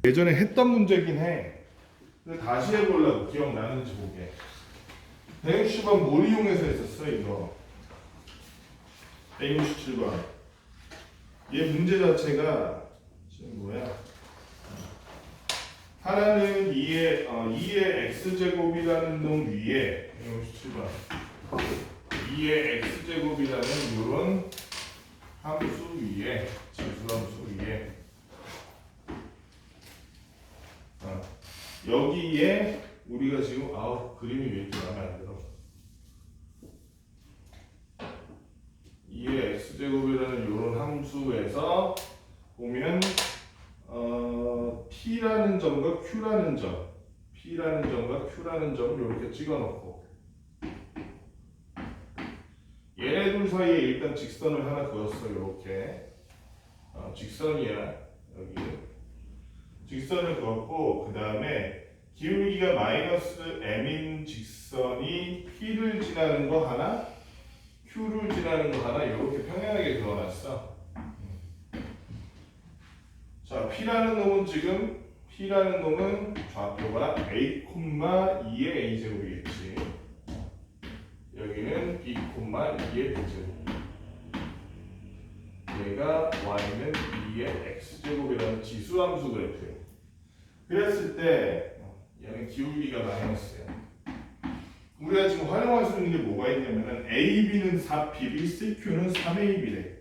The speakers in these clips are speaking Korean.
예전에 했던 문제긴 해. 근데 다시 해보려고 기억나는지 보게. 160번 뭘 이용해서 했었어 이거? 167번. 얘 문제 자체가 지금 뭐야? 하나는 2의 x제곱이라는 놈 위에 167번 2의 x제곱이라는 이런 함수 위에 지수함수 위에 여기에 우리가 지금 그림이 왜 이렇게 마음에 안 들어? 2의 x제곱이라는 이런 함수에서 보면 P라는 점과 Q라는 점, P라는 점과 Q라는 점을 이렇게 찍어놓고 얘네 둘 사이에 일단 직선을 하나 그었어. 이렇게 직선이야. 여기 직선을 그었고 그 다음에 기울기가 마이너스 m인 직선이 P를 지나는 거 하나, Q를 지나는 거 하나 이렇게 평행하게 그어놨어. 자, P라는 놈은 좌표가 a, 2의 a제곱이겠지. 여기는 b, 2의 b제곱. 얘가 y는 2의 x제곱이라는 지수함수 그래프예요. 그랬을 때 얘는 기울기가 마이너스야. 우리가 지금 활용할 수 있는 게 뭐가 있냐면은 AB는 4PB, CQ는 3AB래.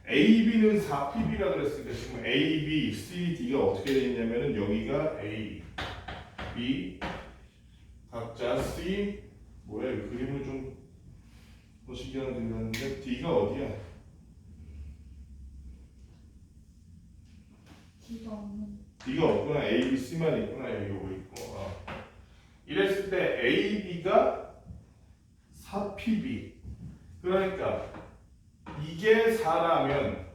AB는 4PB라 그랬으니까 지금 A, B, C, D가 어떻게 되어 있냐면은 여기가 A, B, 각자 C, 뭐야 이 그림을 좀 보시기 하는데 D가 어디야? D가 없구나. A, B, C만 있구나. 여기 오고 있고. 이랬을 때 A, B가 4PB. 그러니까 이게 4라면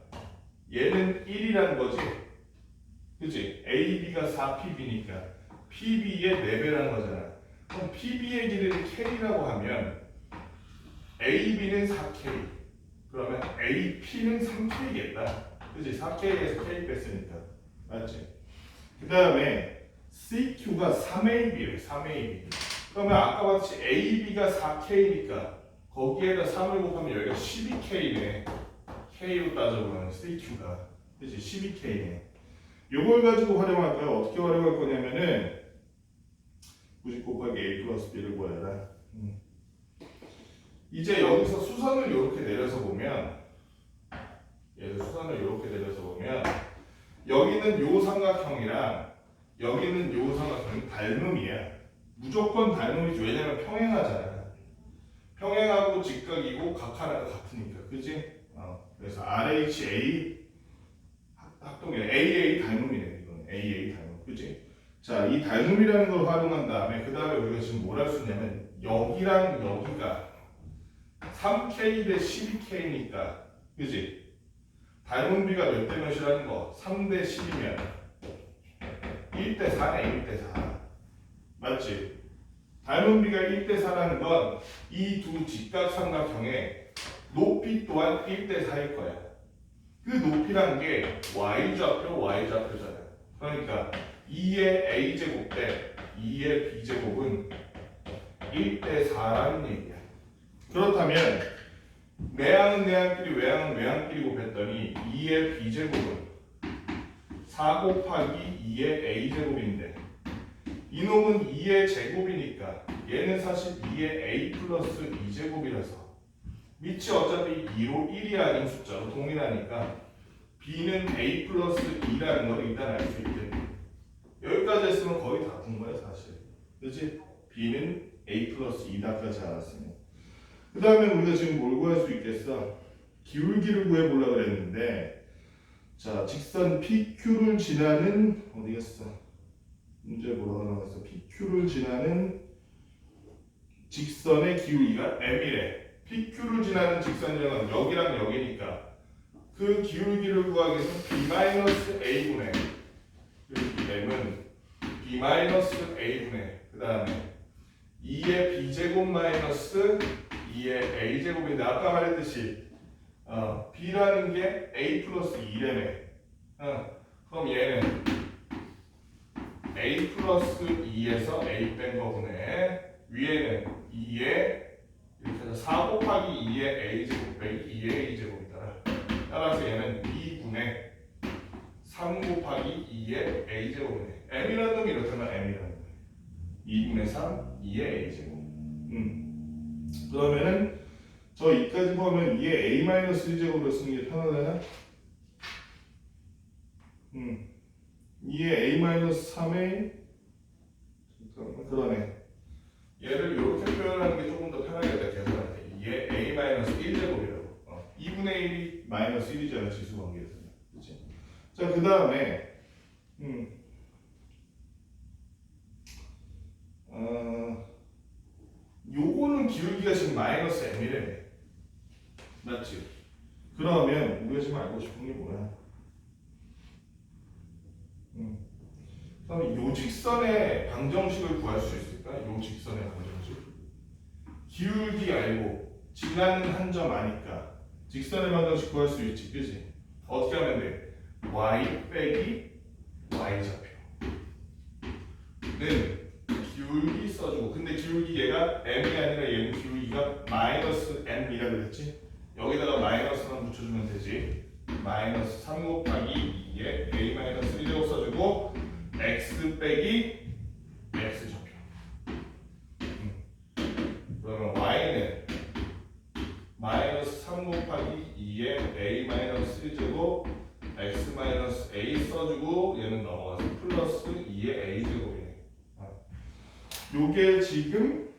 얘는 1이라는 거지. 그치? A, B가 4PB니까 PB의 4배라는 거잖아. 그럼 PB의 길이를 K라고 하면 AB는 4K. 그러면 AP는 3K겠다. 그치? 4K에서 K 뺐으니까. 맞지? 그 다음에 CQ가 3AB래. 3AB. 그러면 아까 같이 AB가 4K니까 거기에다 3을 곱하면 여기가 12K네. K로 따져보면 CQ가. 그치? 12K네. 요걸 가지고 활용할 거야. 어떻게 활용할 거냐면은 90 곱하기 A 플러스 B를 구해라. 이제 여기서 수선을 이렇게 내려서 보면 여기는 요 삼각형이랑 여기는 요 삼각형이 닮음이야. 무조건 닮음이지. 왜냐면 평행하잖아. 평행하고 직각이고 각 하나가 같으니까. 그지? 그래서 RHA 합동이야. AA 닮음이네. 이건 AA 닮음. 그지? 자, 이 닮음이라는 걸 활용한 다음에 그 다음에 우리가 지금 뭘 할 수 있냐면 여기랑 여기가 3K 대 12K니까 그지? 닮음비가 몇 대 몇이라는 거 3대 10이면 1대 4네. 1대 4 맞지? 닮음비가 1대 4라는 건 이 두 직각삼각형의 높이 또한 1대 4일 거야. 그 높이란 게 y좌표잖아. 그러니까 2의 a제곱 대 2의 b제곱은 1대 4라는 얘기야. 그렇다면 내항은 내항끼리 외항은 외항끼리 곱했더니 2의 b제곱은 4 곱하기 2의 a제곱인데 이놈은 2의 제곱이니까 얘는 사실 2의 a 플러스 2제곱이라서 밑이 어차피 2로 1이 아닌 숫자로 동일하니까 b는 a 플러스 2라는 걸 일단 알 수 있겠네. 여기까지 했으면 거의 다 푼 거야 사실. 그치? b는 a 플러스 2다까지 알았으면 그 다음에 우리가 지금 뭘 구할 수 있겠어? 기울기를 구해보려고 그랬는데 자 직선 PQ를 지나는 어디 갔어? 문제 뭐라고 나왔어? PQ를 지나는 직선의 기울기가 m이래. PQ를 지나는 직선이라는 건 여기랑 여기니까 그 기울기를 구하기 위해서 B-A분의 그리고 m은 B-A분의 그 다음에 2의 B제곱 마이너스 2의 A제곱인데 아까 말했듯이 B라는 게 A 플러스 2라며 그럼 얘는 플러스 2에서 a 뺀 거분의 위에는 2에 이렇게 해서 4 곱하기 2의 a제곱 빼기 2의 a제곱이더라. 따라서 얘는 2분의 3 곱하기 2의 a제곱이네. m이라는 놈이 이렇다면 m이라는 놈. 2분의 3, 2의 a제곱. 그러면은 저 2까지 보면 2의 a-1제곱으로 쓰는 게 편하잖아. 2의 a-3의 그러네. 얘를 이렇게 표현하는 게 조금 더 편하겠다. 계산할 때 2의 a-1제곱이라고. 2분의 1이 마이너스 1이잖아. 지수 관계에서는. 그렇지? 자, 그 다음에 요거는 기울기가 지금 마이너스 m이래. 맞지? 그러면 우리가 지금 알고 싶은 게 뭐야? 그럼 요 직선의 방정식을 구할 수 있을까? 요 직선의 방정식. 기울기 알고 지나는 한 점 아니까 직선의 방정식 구할 수 있지, 그지? 어떻게 하면 돼? y 빼기 y좌표는 기울기 써주고, 근데 기울기 얘가 m이 아니라 얘는 기울기가 마이너스 m이라 그랬지? 여기다가 마이너스만 붙여주면 되지. 마이너스 3 곱하기 2에 a-1제곱 써주고 x 빼기 x좌표. 그러면 y는 마이너스 3 곱하기 2에 a-1제곱 x-a 써주고 얘는 넘어가서 플러스 2의 a제곱이네. 요게 지금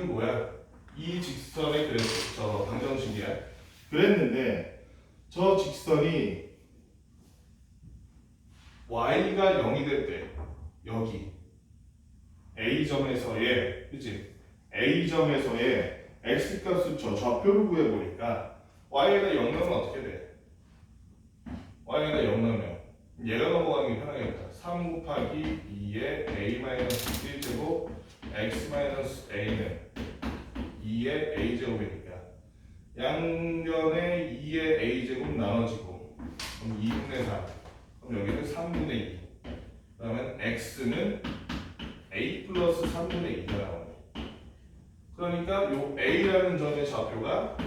뭐야? 이 직선의 그래프, 저 방정식이야. 그랬는데 저 직선이 y가 0이 될 때 여기 a점에서의, 그치? a점에서의 x값을 저 좌표를 구해보니까 y에다 0 넣으면 어떻게 돼? y에다 0 넣으면 얘가 넘어가는 게 편하겠다. 3 곱하기 2의 a-1제곱 x-a는 2의 a제곱이니까 양변에 2의 a제곱 나눠지고 그럼 2분의 4, 그럼 여기는 3분의 2. 그러면 x는 a 플러스 3분의 2가 나오네. 그러니까 요 a라는 점의 좌표가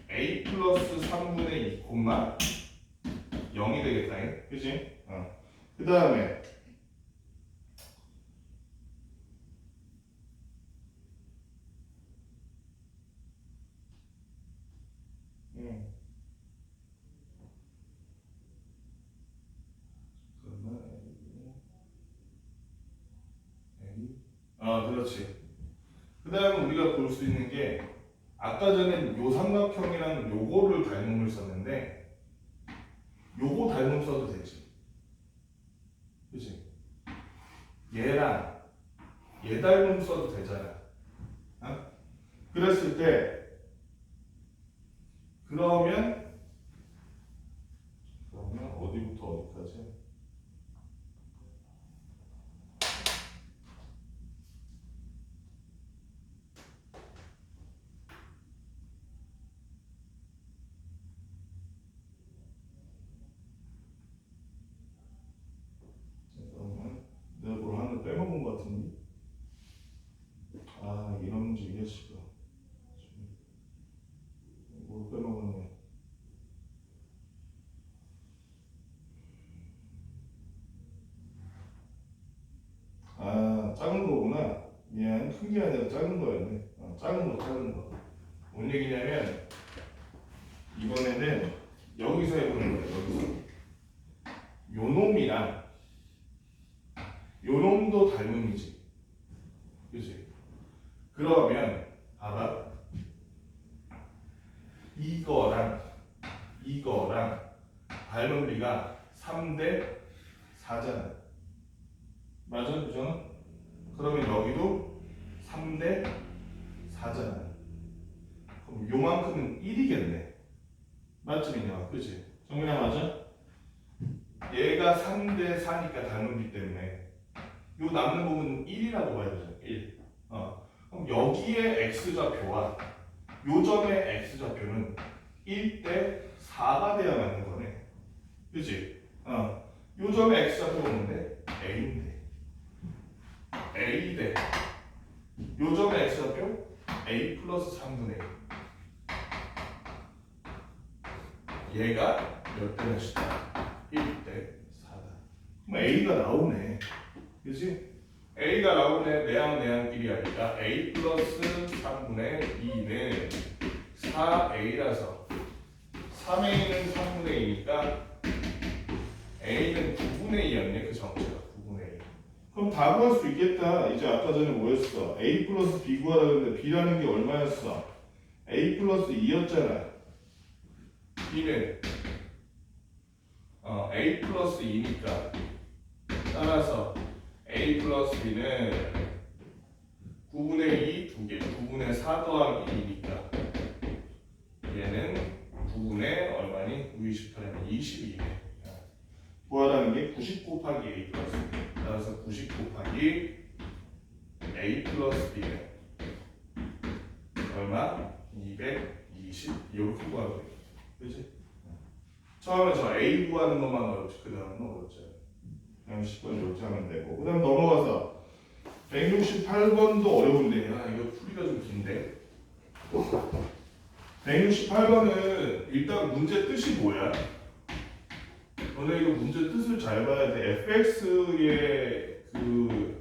a 플러스 3분의 2, 0이 되겠다. 그치? 그 다음에 그렇지. 그 다음에 우리가 볼 수 있는 게 아까 전에 요 삼각형이랑 요거를 닮음을 썼는데 요거 닮음 써도 되지. 그치? 얘랑 얘 닮음 써도 되잖아. 그랬을 때 그러면 어디부터 어디까지? 잠깐만, 내가 뭘 하나 빼먹은 것 같은데? 이런 문제 이해했을까? 뭘 빼먹었네. 작은 거구나. 미안, 큰 게 아니라 작은 거였네. 작은 거. 뭔 얘기냐면 이번에는 여기서 해보는 거야. 여기서 요 놈이랑 요 놈도 닮음이지, 그치? 그러면 봐봐, 이거랑 닮은 비가 3대 4잖아. 맞아, 그죠? 그러면 여기도 3대 4잖아. 그럼 요만큼은 1이겠네. 맞지, 민영아? 그치? 정민아, 맞아? 얘가 3대 4니까 닮은비 때문에 요 남는 부분은 1이라고 봐야 되잖아. 1. 그럼 여기에 x좌표와 요 점의 x좌표는 1대 4가 돼야 맞는 거네. 그치? 요 요점의 x좌표 오는데 a인데 a 대 요점의 x좌표 a 플러스 3분의 1 얘가 몇 대 몇이다? 1대 4다. 그럼 a가 나오네. 그치? a가 나오네. 내항끼리 하니까 a 플러스 3분의 2는 4a라서 3a는 3분의 2니까 a는 9분의 2였네. 그 정체가 9분의 2. 그럼 다 구할 수 있겠다. 이제 아까 전에 뭐였어? a 플러스 b 구하라 그랬는데 b라는 게 얼마였어? a 플러스 2였잖아. b는 a 플러스 2니까 따라서 a 플러스 b는 9분의 2 2개 9분의 4 더하기 2니까 얘는 9분의 얼마니? 28이면 22네. 구하라는 게 90 곱하기 a 플러스 b. 따라서 90 곱하기 a 플러스 b는 얼마? 220 이렇게 구하면 돼. 그치? 처음에 저 a 구하는 것만 어렵지 그 다음은 어렵지. 그냥 10번 이렇게 하면 되고 그 다음 넘어가서 168번도 어려운데 이거 풀이가 좀 긴데 168번은 일단 문제 뜻이 뭐야? 너네 이거 문제 뜻을 잘 봐야 돼. fx의 그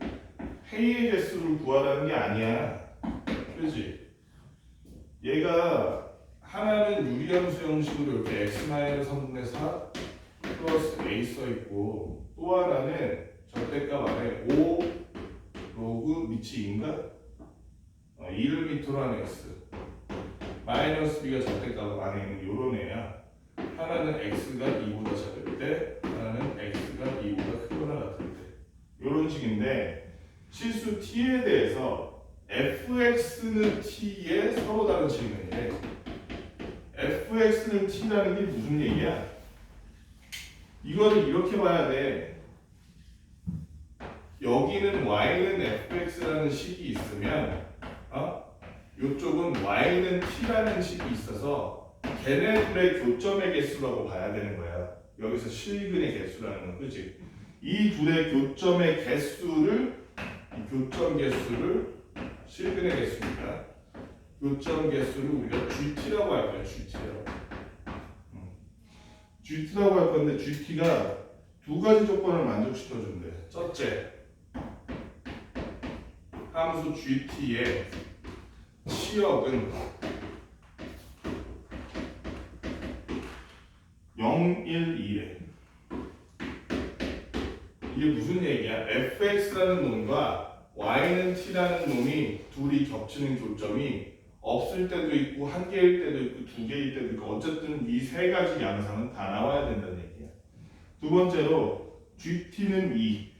해의 개수를 구하라는 게 아니야. 그렇지? 얘가 하나는 유리함수 형식으로 이렇게 x-3분의 4 플러스 a 써있고 또 하나는 절대값 안에 5 로그 밑이 2인가? 2를 밑으로 한 x 마이너스 b가 절대값 안에 있는 요런 애야. 하나는 x가 2보다 작을 때 하나는 x가 2보다 크거나 같을 때 요런 식인데 실수 t에 대해서 fx는 t에 서로 다른 질문이래. fx는 t라는 게 무슨 얘기야? 이거를 이렇게 봐야 돼. 여기는 y는 fx라는 식이 있으면 이쪽은 y는 t라는 식이 있어서 걔네들의 교점의 개수라고 봐야 되는 거야. 여기서 실근의 개수라는 건 그치? 이 둘의 교점의 개수를 이 교점 개수를 실근의 개수니까 교점 개수를 우리가 GT라고 할 거야. GT라고 할 건데 GT가 두 가지 조건을 만족시켜 준대. 첫째, 함수 GT의 치역은 0, 1, 2래. 이게 무슨 얘기야? fx라는 놈과 y는 t라는 놈이 둘이 겹치는 교점이 없을 때도 있고 한 개일 때도 있고 두 개일 때도 있고 어쨌든 이 세 가지 양상은 다 나와야 된다는 얘기야. 두 번째로 GT는 2.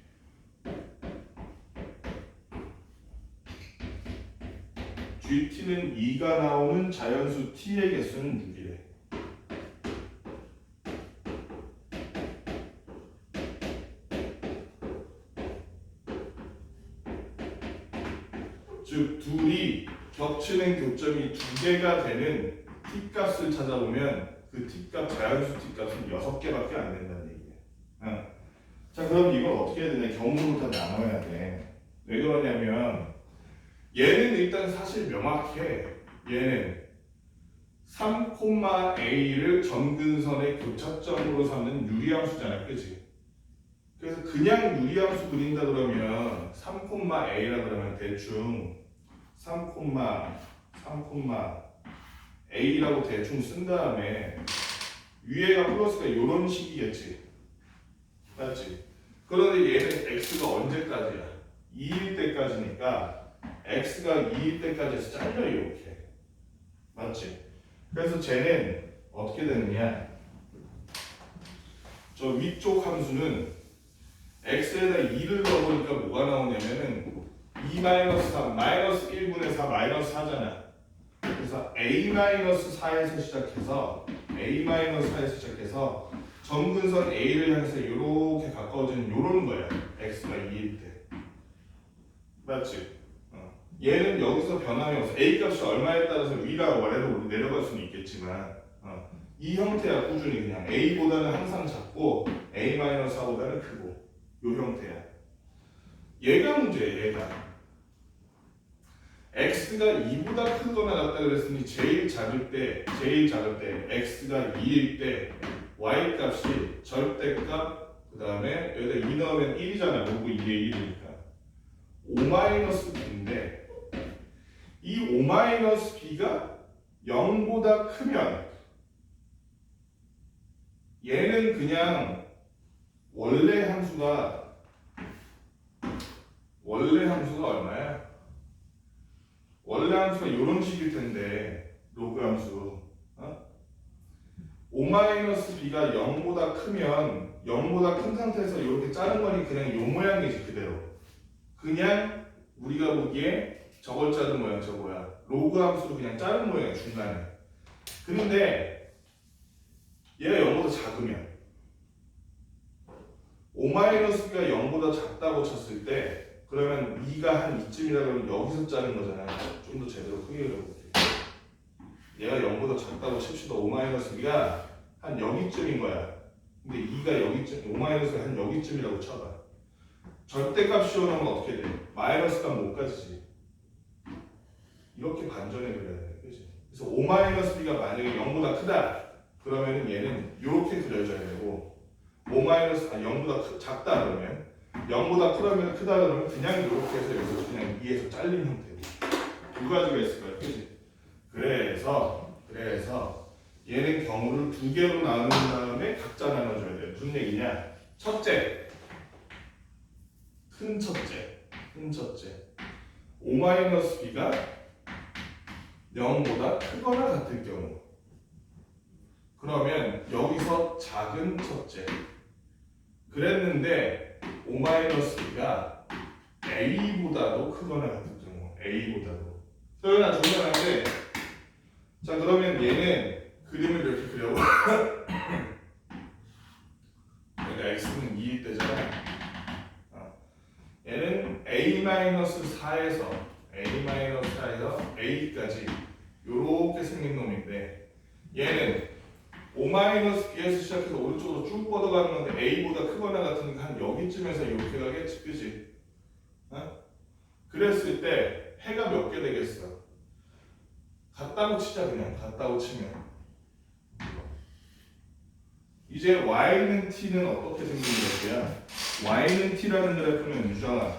GT는 2가 나오는 자연수 T의 개수는 6이래. 즉 둘이 겹치는 교점이 두 개가 되는 T값을 찾아보면 그 T값, 자연수 T값은 6개밖에 안 된다는 얘기야. 자, 그럼 이걸 어떻게 해야 되냐? 경우를 다 나눠야 돼. 왜 그러냐면 얘는 일단 사실 명확해. 얘는 3,a를 점근선의 교차점으로 삼는 유리함수잖아. 그치? 그래서 그냥 유리함수 그린다 그러면 3,a라 그러면 대충 3,a라고 대충 쓴 다음에 위에가 플러스가 이런 식이겠지. 맞지? 그런데 얘는 x가 언제까지야? 2일 때까지니까 x가 2일 때까지 해서 잘려 이렇게. 맞지? 그래서 쟤는 어떻게 되느냐? 저 위쪽 함수는 x에다 2를 넣어보니까 뭐가 나오냐면은 2-3, 마이너스 1분의 4, 마이너스 4잖아. 그래서 a-4에서 시작해서 a-4에서 시작해서 점근선 a를 향해서 이렇게 가까워지는 요런 거야. x가 2일 때. 맞지? 얘는 여기서 변함이 없어. a 값이 얼마에 따라서 위라고 아래로 내려갈 수는 있겠지만 이 형태야. 꾸준히 그냥 a보다는 항상 작고 a-4보다는 얘가 문제예요. 얘가 x가 2보다 크거나 같다 그랬으니 제일 작을 때 x가 2일 때 y 값이 절대값 그 다음에 여기다 2 넣으면 1이잖아. 로그 2의 1이니까 5-b인데 이 5-b가 0보다 크면 얘는 그냥 원래 함수가 얼마야? 원래 함수가 이런 식일 텐데 로그 함수 5-b가 0보다 크면 0보다 큰 상태에서 이렇게 자른 거니 그냥 이 모양이지 그대로. 그냥 우리가 보기에 저걸 자른 모양 저거야. 로그 함수로 그냥 자른 모양이야 중간에. 근데 얘가 0보다 작으면 5-b가 0보다 작다고 쳤을 때 그러면 2가 한 이쯤이라 그러면 여기서 자른 거잖아. 좀 더 제대로 크게 그려볼게. 얘가 0보다 작다고 칩시다. 5-b가 한 여기쯤인 거야. 근데 2가 여기쯤, 5-가 한 여기쯤이라고 쳐봐. 절대값 씌워놓으면 어떻게 돼? 마이너스 값 못 가지지. 이렇게 반전해 그려야 돼. 그치? 그래서 5-b가 만약에 0보다 크다. 그러면 얘는 이렇게 그려져야 되고 0보다 작다 그러면 0보다 크다 그러면 그냥 이렇게 해서 여기서 그냥 2에서 잘린 형태고 두 가지가 있을 거야. 그치? 그래서 얘는 경우를 두 개로 나눈 다음에 각자 나눠줘야 돼. 무슨 얘기냐? 첫째, 큰 첫째 5-b가 0보다 크거나 같을 경우 그러면 여기서 작은 첫째 그랬는데 5-b가 a보다도 크거나 같을 경우 a보다도 소연아 조심하는데 자 그러면 얘는 그림을 이렇게 그려고 그러니까 x는 2일 때잖아. 얘는 a-4에서 a까지 요렇게 생긴 놈인데 얘는 5-b에서 시작해서 오른쪽으로 쭉 뻗어가는 건데 a보다 크거나 같으니까 한 여기쯤에서 이렇게 가겠지, 그지? 그랬을 때 해가 몇 개 되겠어? 같다고 치자 그냥 같다고 치면 이제 y는 t는 어떻게 생긴 그래프야? y는 t라는 그래프는 유정아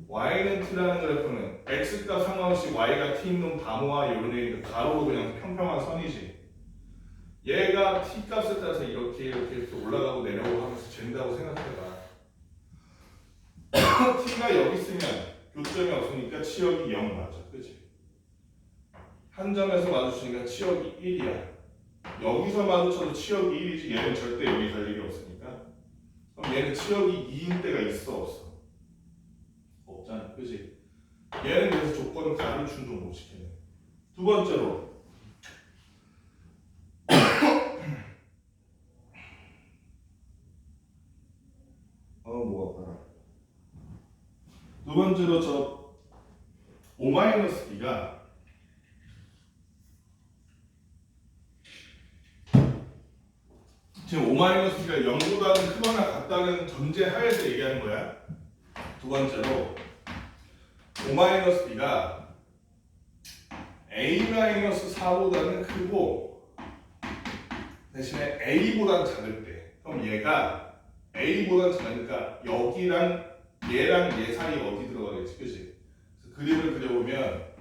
y는 t라는 그래프는 x값 상관없이 y가 t인 놈 다 모아 이런 얘기니까 가로로 그냥 평평한 선이지. 얘가 t 값에 따라서 이렇게 올라가고 내려가고 하면서 잰다고 생각해봐. t가 여기 있으면 교점이 없으니까 치역이 0 맞아, 그치? 한 점에서 마주치니까 치역이 1이야. 여기서 마주쳐도 치역이 1이지 얘는 절대 여기 갈 일이 없으니까. 그럼 얘는 치역이 2인 때가 있어 없어? 없잖아, 그치? 얘는 그래서 조건을 가로 충족 못 시키네. 두 번째로 뭐 아파라. 두 번째로 저 5-b가 지금 5-b가 0보다는 크거나 같다는 전제 하에서 얘기하는 거야. 두 번째로 5-b가 a-4보다는 크고 대신에 a보다는 작을 때 그럼 얘가 a보다는 작으니까 여기랑 얘랑 얘 사이 어디 들어가겠지, 그치? 그래서 그림을 그려보면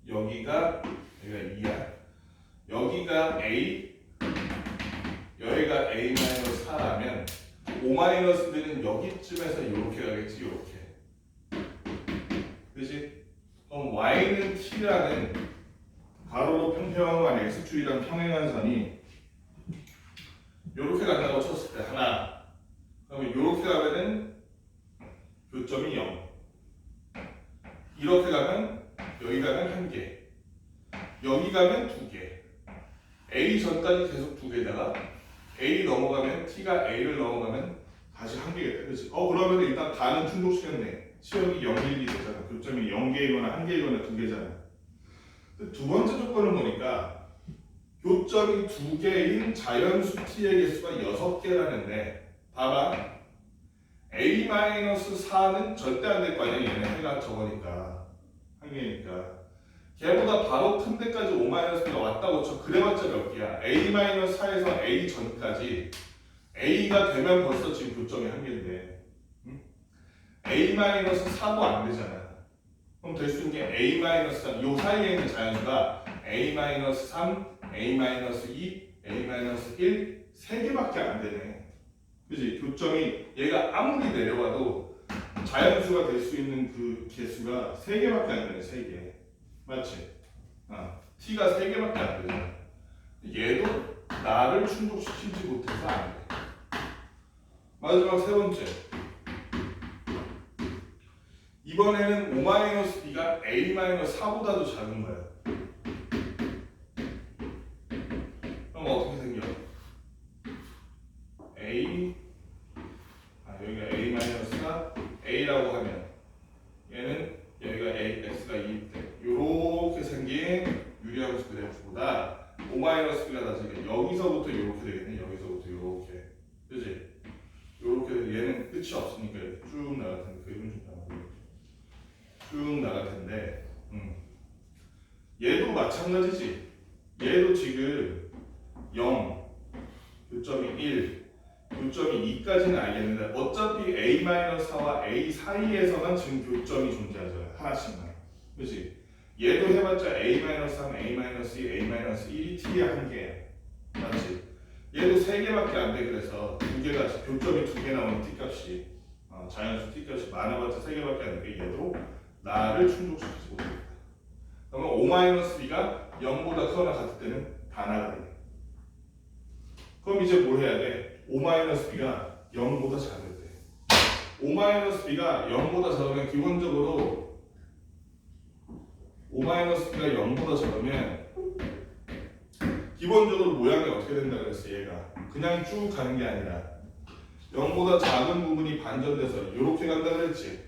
여기가 2야. 여기가 a, 여기가 a-4라면 5-b는 여기쯤에서 이렇게 가겠지, 이렇게. 그치? 그럼 y는 t라는 가로로 평평한 x축이랑 평행한 선이 이렇게 간다고 쳤을 때 하나. 그러면 이렇게 가면은 교점이 0. 이렇게 가면 여기 가면 1개. 여기 가면 2개. A 전까지 계속 2개다가 A 넘어가면 T가 A를 넘어가면 다시 1개겠다. 그렇지? 그러면 일단 다는 충족시켰네. 치역이 0, 1이 되잖아. 교점이 0개이거나 1개이거나 2개잖아. 두 번째 조건을 보니까 교점이 2개인 자연수 T의 개수가 6개라는데 봐봐. A-4는 절대 안 될 거 아니야. 얘는 해가 저거니까. 한 개니까. 걔보다 바로 큰 데까지 5-B가 왔다고 쳐. 그래봤자 몇 개야? A-4에서 A 전까지 A가 되면 벌써 지금 교점이 한 개인데, 응? A-4도 안 되잖아. 그럼 될 수 있는 게 A-3, 요 사이에 있는 자연수가 A-3, A-2, A-1, 세 개밖에 안 되네. 그지? 교점이 얘가 아무리 내려와도 자연수가 될 수 있는 그 개수가 세 개밖에 안 되네. 세 개. 맞지? t가 세 개밖에 안 되잖아. 얘도 나를 충족시키지 못해서 안 돼. 마지막 세 번째. 이번에는 5-b가 A-4보다도 작은 거야. 그럼 어떻게 생겨? 여기가 A-가 A라고 하면 얘는 여기가 X가 2일 때 요렇게 생긴 유리함수 그래프보다 5-b가 낮으니까 여기서부터 요렇게 되겠네. 여기서부터 요렇게. 그치? 요렇게 얘는 끝이 없으니까 쭉 나갈 텐데 그림은 좀 나가고 쭉 나갈 텐데 얘도 마찬가지지. 얘도 지금 0, 교점이 1, 교점이 2까지는 알겠는데 어차피 A-4와 A 사이에서만 지금 교점이 존재하잖아요. 하나씩만. 그치? 얘도 해봤자 A-3, A-2, A-1이 t의 한 개야. 맞지? 얘도 3개밖에 안 돼. 그래서 두 개가 교점이 2개 나오는 t값이 자연수 t값이 많아봤자 3개밖에 안 돼. 얘도 나를 충족시키지 못합니다. 그러면 5-b가 0보다 크거나 같을 때는 다 나가야 돼. 그럼 이제 뭘 해야 돼? 5-b가 0보다 작을 때. 5-b가 0보다 작으면 기본적으로 5-b가 0보다 작으면 기본적으로 모양이 어떻게 된다 그랬어. 얘가 그냥 쭉 가는 게 아니라 0보다 작은 부분이 반전돼서 이렇게 간다 그랬지.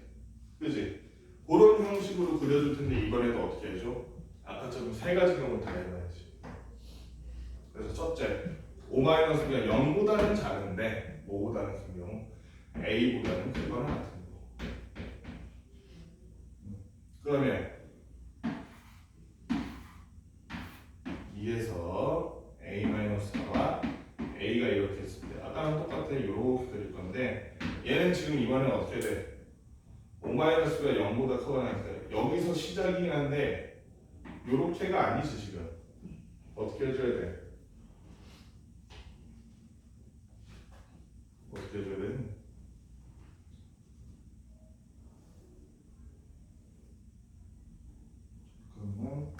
그지? 그런 형식으로 그려줄 텐데 이번에도 어떻게 해줘? 아까처럼 세 가지 경우를 다 해봐야지. 그래서 첫째, 5-b가 0보다는 작은데 뭐보다는 큰 경우? A보다는 크거나 같은 경우. 그러면 2에서 A-4와 A가 이렇게 했을 때 아까랑 똑같아. 이렇게 그릴 건데 얘는 지금 이번엔 어떻게 돼? 5-b가 0보다 크거나 같아. 여기서 시작이긴 한데 요렇게가 아니지. 지금 어떻게 해줘야 돼? 어떻게 해줘야 되니? 그러면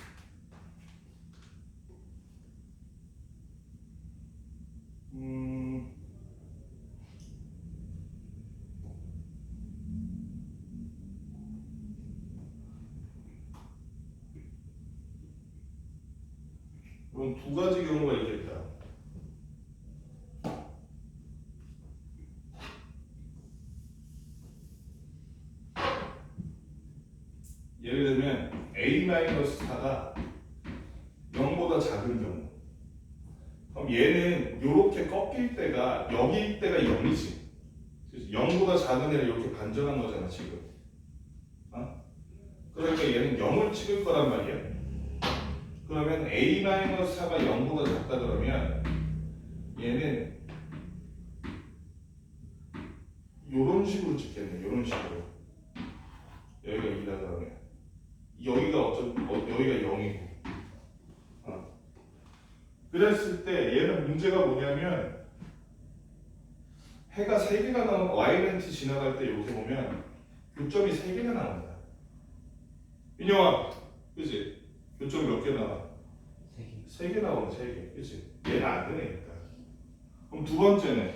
그럼 두 가지 경우가 있겠다. 예를 들면 A-4가 0보다 작은 경우. 그럼 얘는 이렇게 꺾일 때가 여기 때가 0이지. 0보다 작은 애를 이렇게 반전한 거잖아 지금. 그러니까 얘는 0을 찍을 거란 말이야. 그러면 A-4가 0보다 작다 그러면 얘는 이런 식으로 찍겠네. 이런 식으로. 여기가 2다 그러면 여기가 0이고. 그랬을 때 얘는 문제가 뭐냐면 해가 3개가 나오는 Y렌트 지나갈 때 이렇게 보면 교점이 3개가 나온다. 민영아, 그치? 교점 몇 개 나와? 3개 나오네. 3개. 그치? 얘는 안 되네 일단. 그럼 두 번째는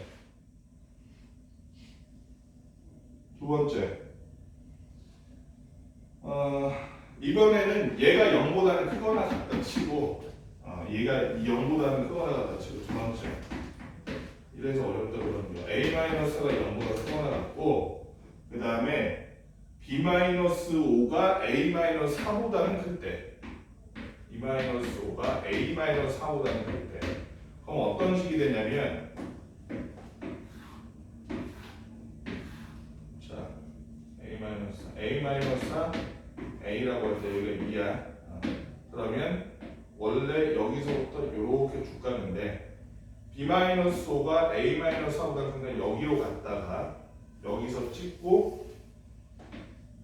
이번에는 얘가 0보다는 크거나 같다 치고 얘가 0보다는 크거나 같다 치고 두 번째. 이래서 어렵다 그러는 거야. A-가 0보다 크거나 같고 그 다음에 B-5가 A-4보다는 클 때 B-5가 A-4보다는 클 때 그럼 어떤 식이 되냐면 B-5가 A-4보다 크니까 여기로 갔다가 여기서 찍고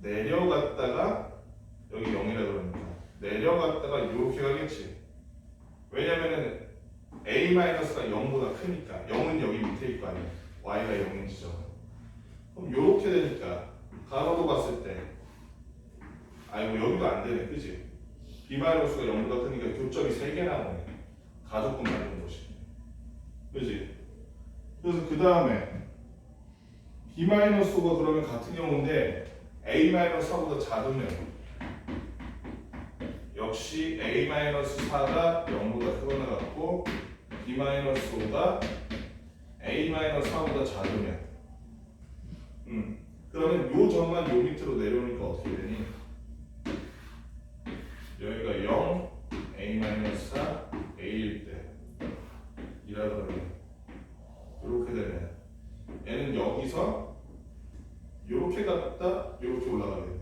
내려갔다가 여기 0이라 그러니까 내려갔다가 이렇게 가겠지. 왜냐면은 A-가 0보다 크니까 0은 여기 밑에 있고 아니야. Y가 0인 지점. 그럼 이렇게 되니까 가로로 봤을 때 아이고 여기도 안 되네. 그지? B-가 0보다 크니까 교점이 3개 나오네. 가족분 만든 곳이. 그지? 그래서 그 다음에 B-가 그러면 같은 경우인데 A-4보다 작으면 역시 A-4가 0보다 크거나 같고 B-5가 A-4보다 작으면 그러면 요 점만 요 밑으로 내려오니까 어떻게 되니? 여기가 0, A-4, A일 때 이라 그러면 이렇게 되네. 얘는 여기서 이렇게 갔다 이렇게 올라가겠네.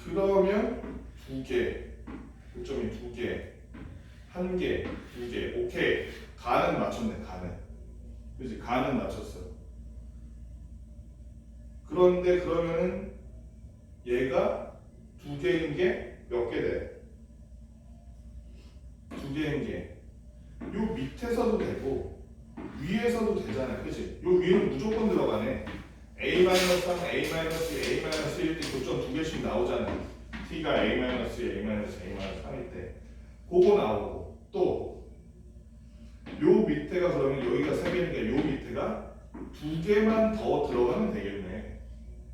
그러면 두 개, 교점이 두 개, 한 개, 두 개, 오케이. 가는 맞췄네, 가는. 그렇지, 가는 맞췄어. 그런데 그러면은 얘가 두 개인 게 몇 개 돼? 두 개인 게. 요 밑에서도 되고 위에서도 되잖아, 그렇지? 요 위에는 무조건 들어가네. A-3, A-2, A-1때 교점 두 개씩 나오잖아. T가 A-2, A-3일 때 그거 나오고 또 요 밑에가 그러면 여기가 3개니까 요 밑에가 두 개만 더 들어가면 되겠네.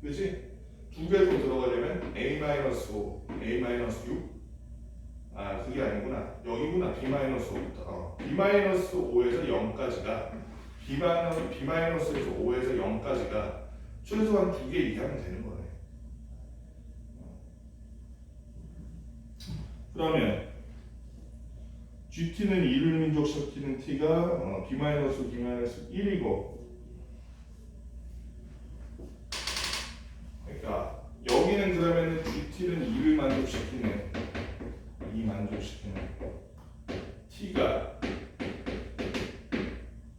그치? 두 개 더 들어가려면 A-5, A-6 아 그게 아니구나. 여기구나. B-5부터 B-5에서 0까지가 B-에서 5에서 0까지가 최소한 두 개 이하면 되는 거네. 그러면 GT는 2를 민족시키는 T가 B-1이고 그러니까 여기는 그러면 GT는 2를 만족시키는 T가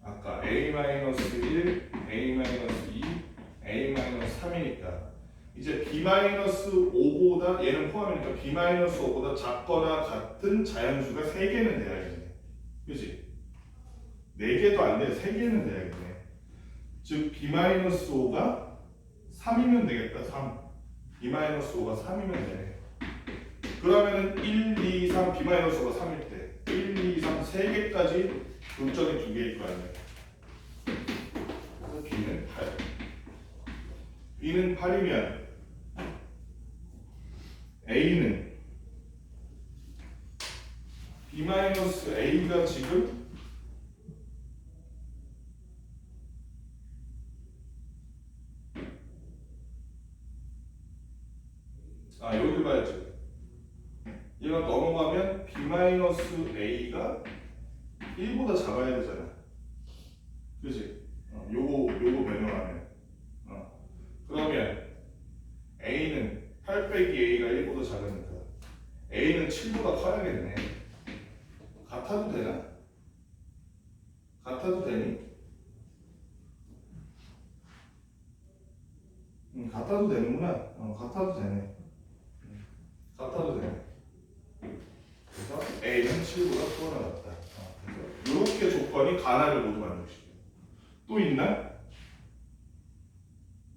아까 A-1, A-2, A-3이니까 이제 B-5보다 얘는 포함이니까 B-5보다 작거나 같은 자연수가 3개는 돼야겠네. 그치? 4개도 안 돼. 3개는 돼야겠네. 즉 B-5가 3이면 되겠다. 3. B-5가 3이면 되네. 그러면은 1, 2, 3 B-5가 3일 때 1, 2, 3 3개까지 교점이 2개일 거 아니야. 그래서 B는 8. B는 8이면 A는 B-A가 지금 여기를 봐야지. 얘가 넘어가면 B-A가 1보다 작아야 되잖아. 그치? 요거 변형하면 그러면 A는 8 빼기 A가 1보다 작으니까 A는 7보다 커야겠네. 같아도 되나? 같아도 되니? 같아도 되는구나. 같아도 되네. 같아도 되네. 그래서 A는 7보다 크거나 같다. 이렇게 조건이 가나를 모두 만족시켜. 또 있나?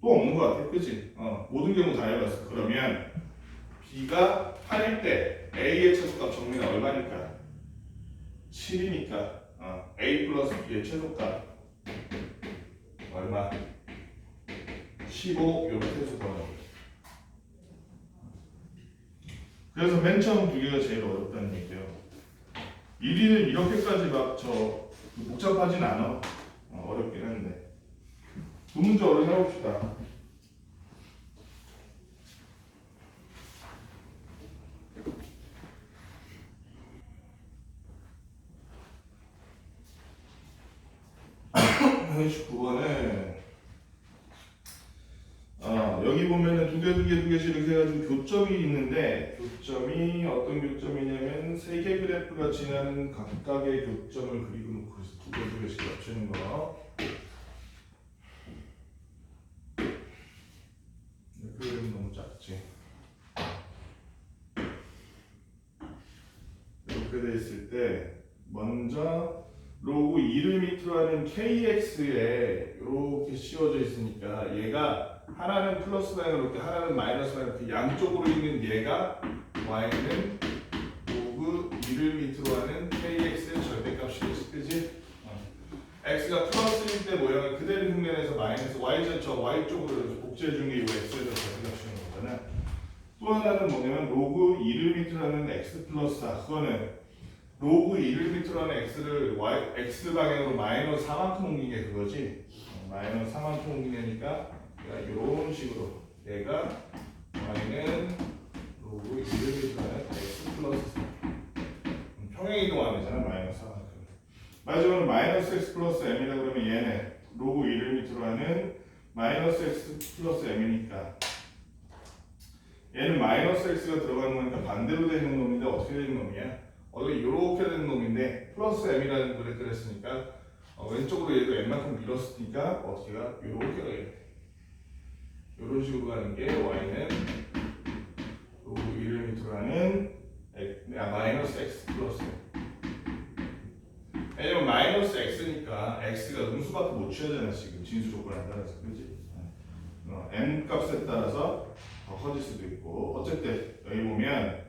또 없는 것 같아. 그치? 모든 경우 다 해봤어. 그러면 B가 8일 때 A의 최소값 정리는 얼마니까? 7이니까 A 플러스 B의 최소값 얼마? 15 이렇게 해서 구하는 거죠. 그래서 맨 처음 두 개가 제일 어렵다는 얘기예요. 1위는 이렇게까지 막 복잡하진 않아. 어렵긴 한데. 두 문제 얼른 해봅시다. (89번에) 여기 여기 보면은 두 개씩 이렇게 해가지고 교점이 있는데 교점이 어떤 교점이냐면 세 개 그래프가 지나는 각각의 교점을 그리고 놓고 있어. 두 개씩 겹치는 거. 그림 너무 작지. 이렇게 돼 있을 때 먼저 로그 2를 밑으로 하는 KX에 이렇게 씌워져 있으니까 얘가 하나는 플러스 방향으로 이렇게 하나는 마이너스 방향으로 이렇게 양쪽으로 있는 얘가 Y는 로그 2를 밑으로 하는 KX의 절대값이겠지, 그지? X가 플러스일 때 모양을 그대로 흉내내서 마이너스 Y 쪽으로 복제해준 게 이 X의 절대값이는 거잖아. 또 하나는 뭐냐면 로그 2를 밑으로 하는 X 플러스 4, 그거는 로그 2를 밑으로 하는 x를 x 방향으로 마이너스 4만큼 옮긴 게 그거지. 마이너스 4만큼 옮기니까 이런 식으로 얘가 y는 로그 2를 밑으로 하는 x 플러스 4 평행 이동하는 거잖아. 마이너스 4만큼. 마지막으로 마이너스 x 플러스 m이라고 그러면 얘는 로그 2를 밑으로 하는 마이너스 x 플러스 m이니까 얘는 마이너스 x가 들어가는 거니까 반대로 되는 놈인데 어떻게 되는 놈이야? 이렇게 된 놈인데 플러스 m이라는 그래프를 했으니까 왼쪽으로 얘도 m만큼 밀었으니까 어떻게 가? 이렇게 가요. 이런 식으로 가는 게 y는 로그 1을 밑으로 하는 마이너스 x 플러스 왜냐면 마이너스 x니까 x가 음수밖에 못 취하잖아. 지금 진수 조건 안 따라서, 그렇지? m 값에 따라서 더 커질 수도 있고 어쨌든 여기 보면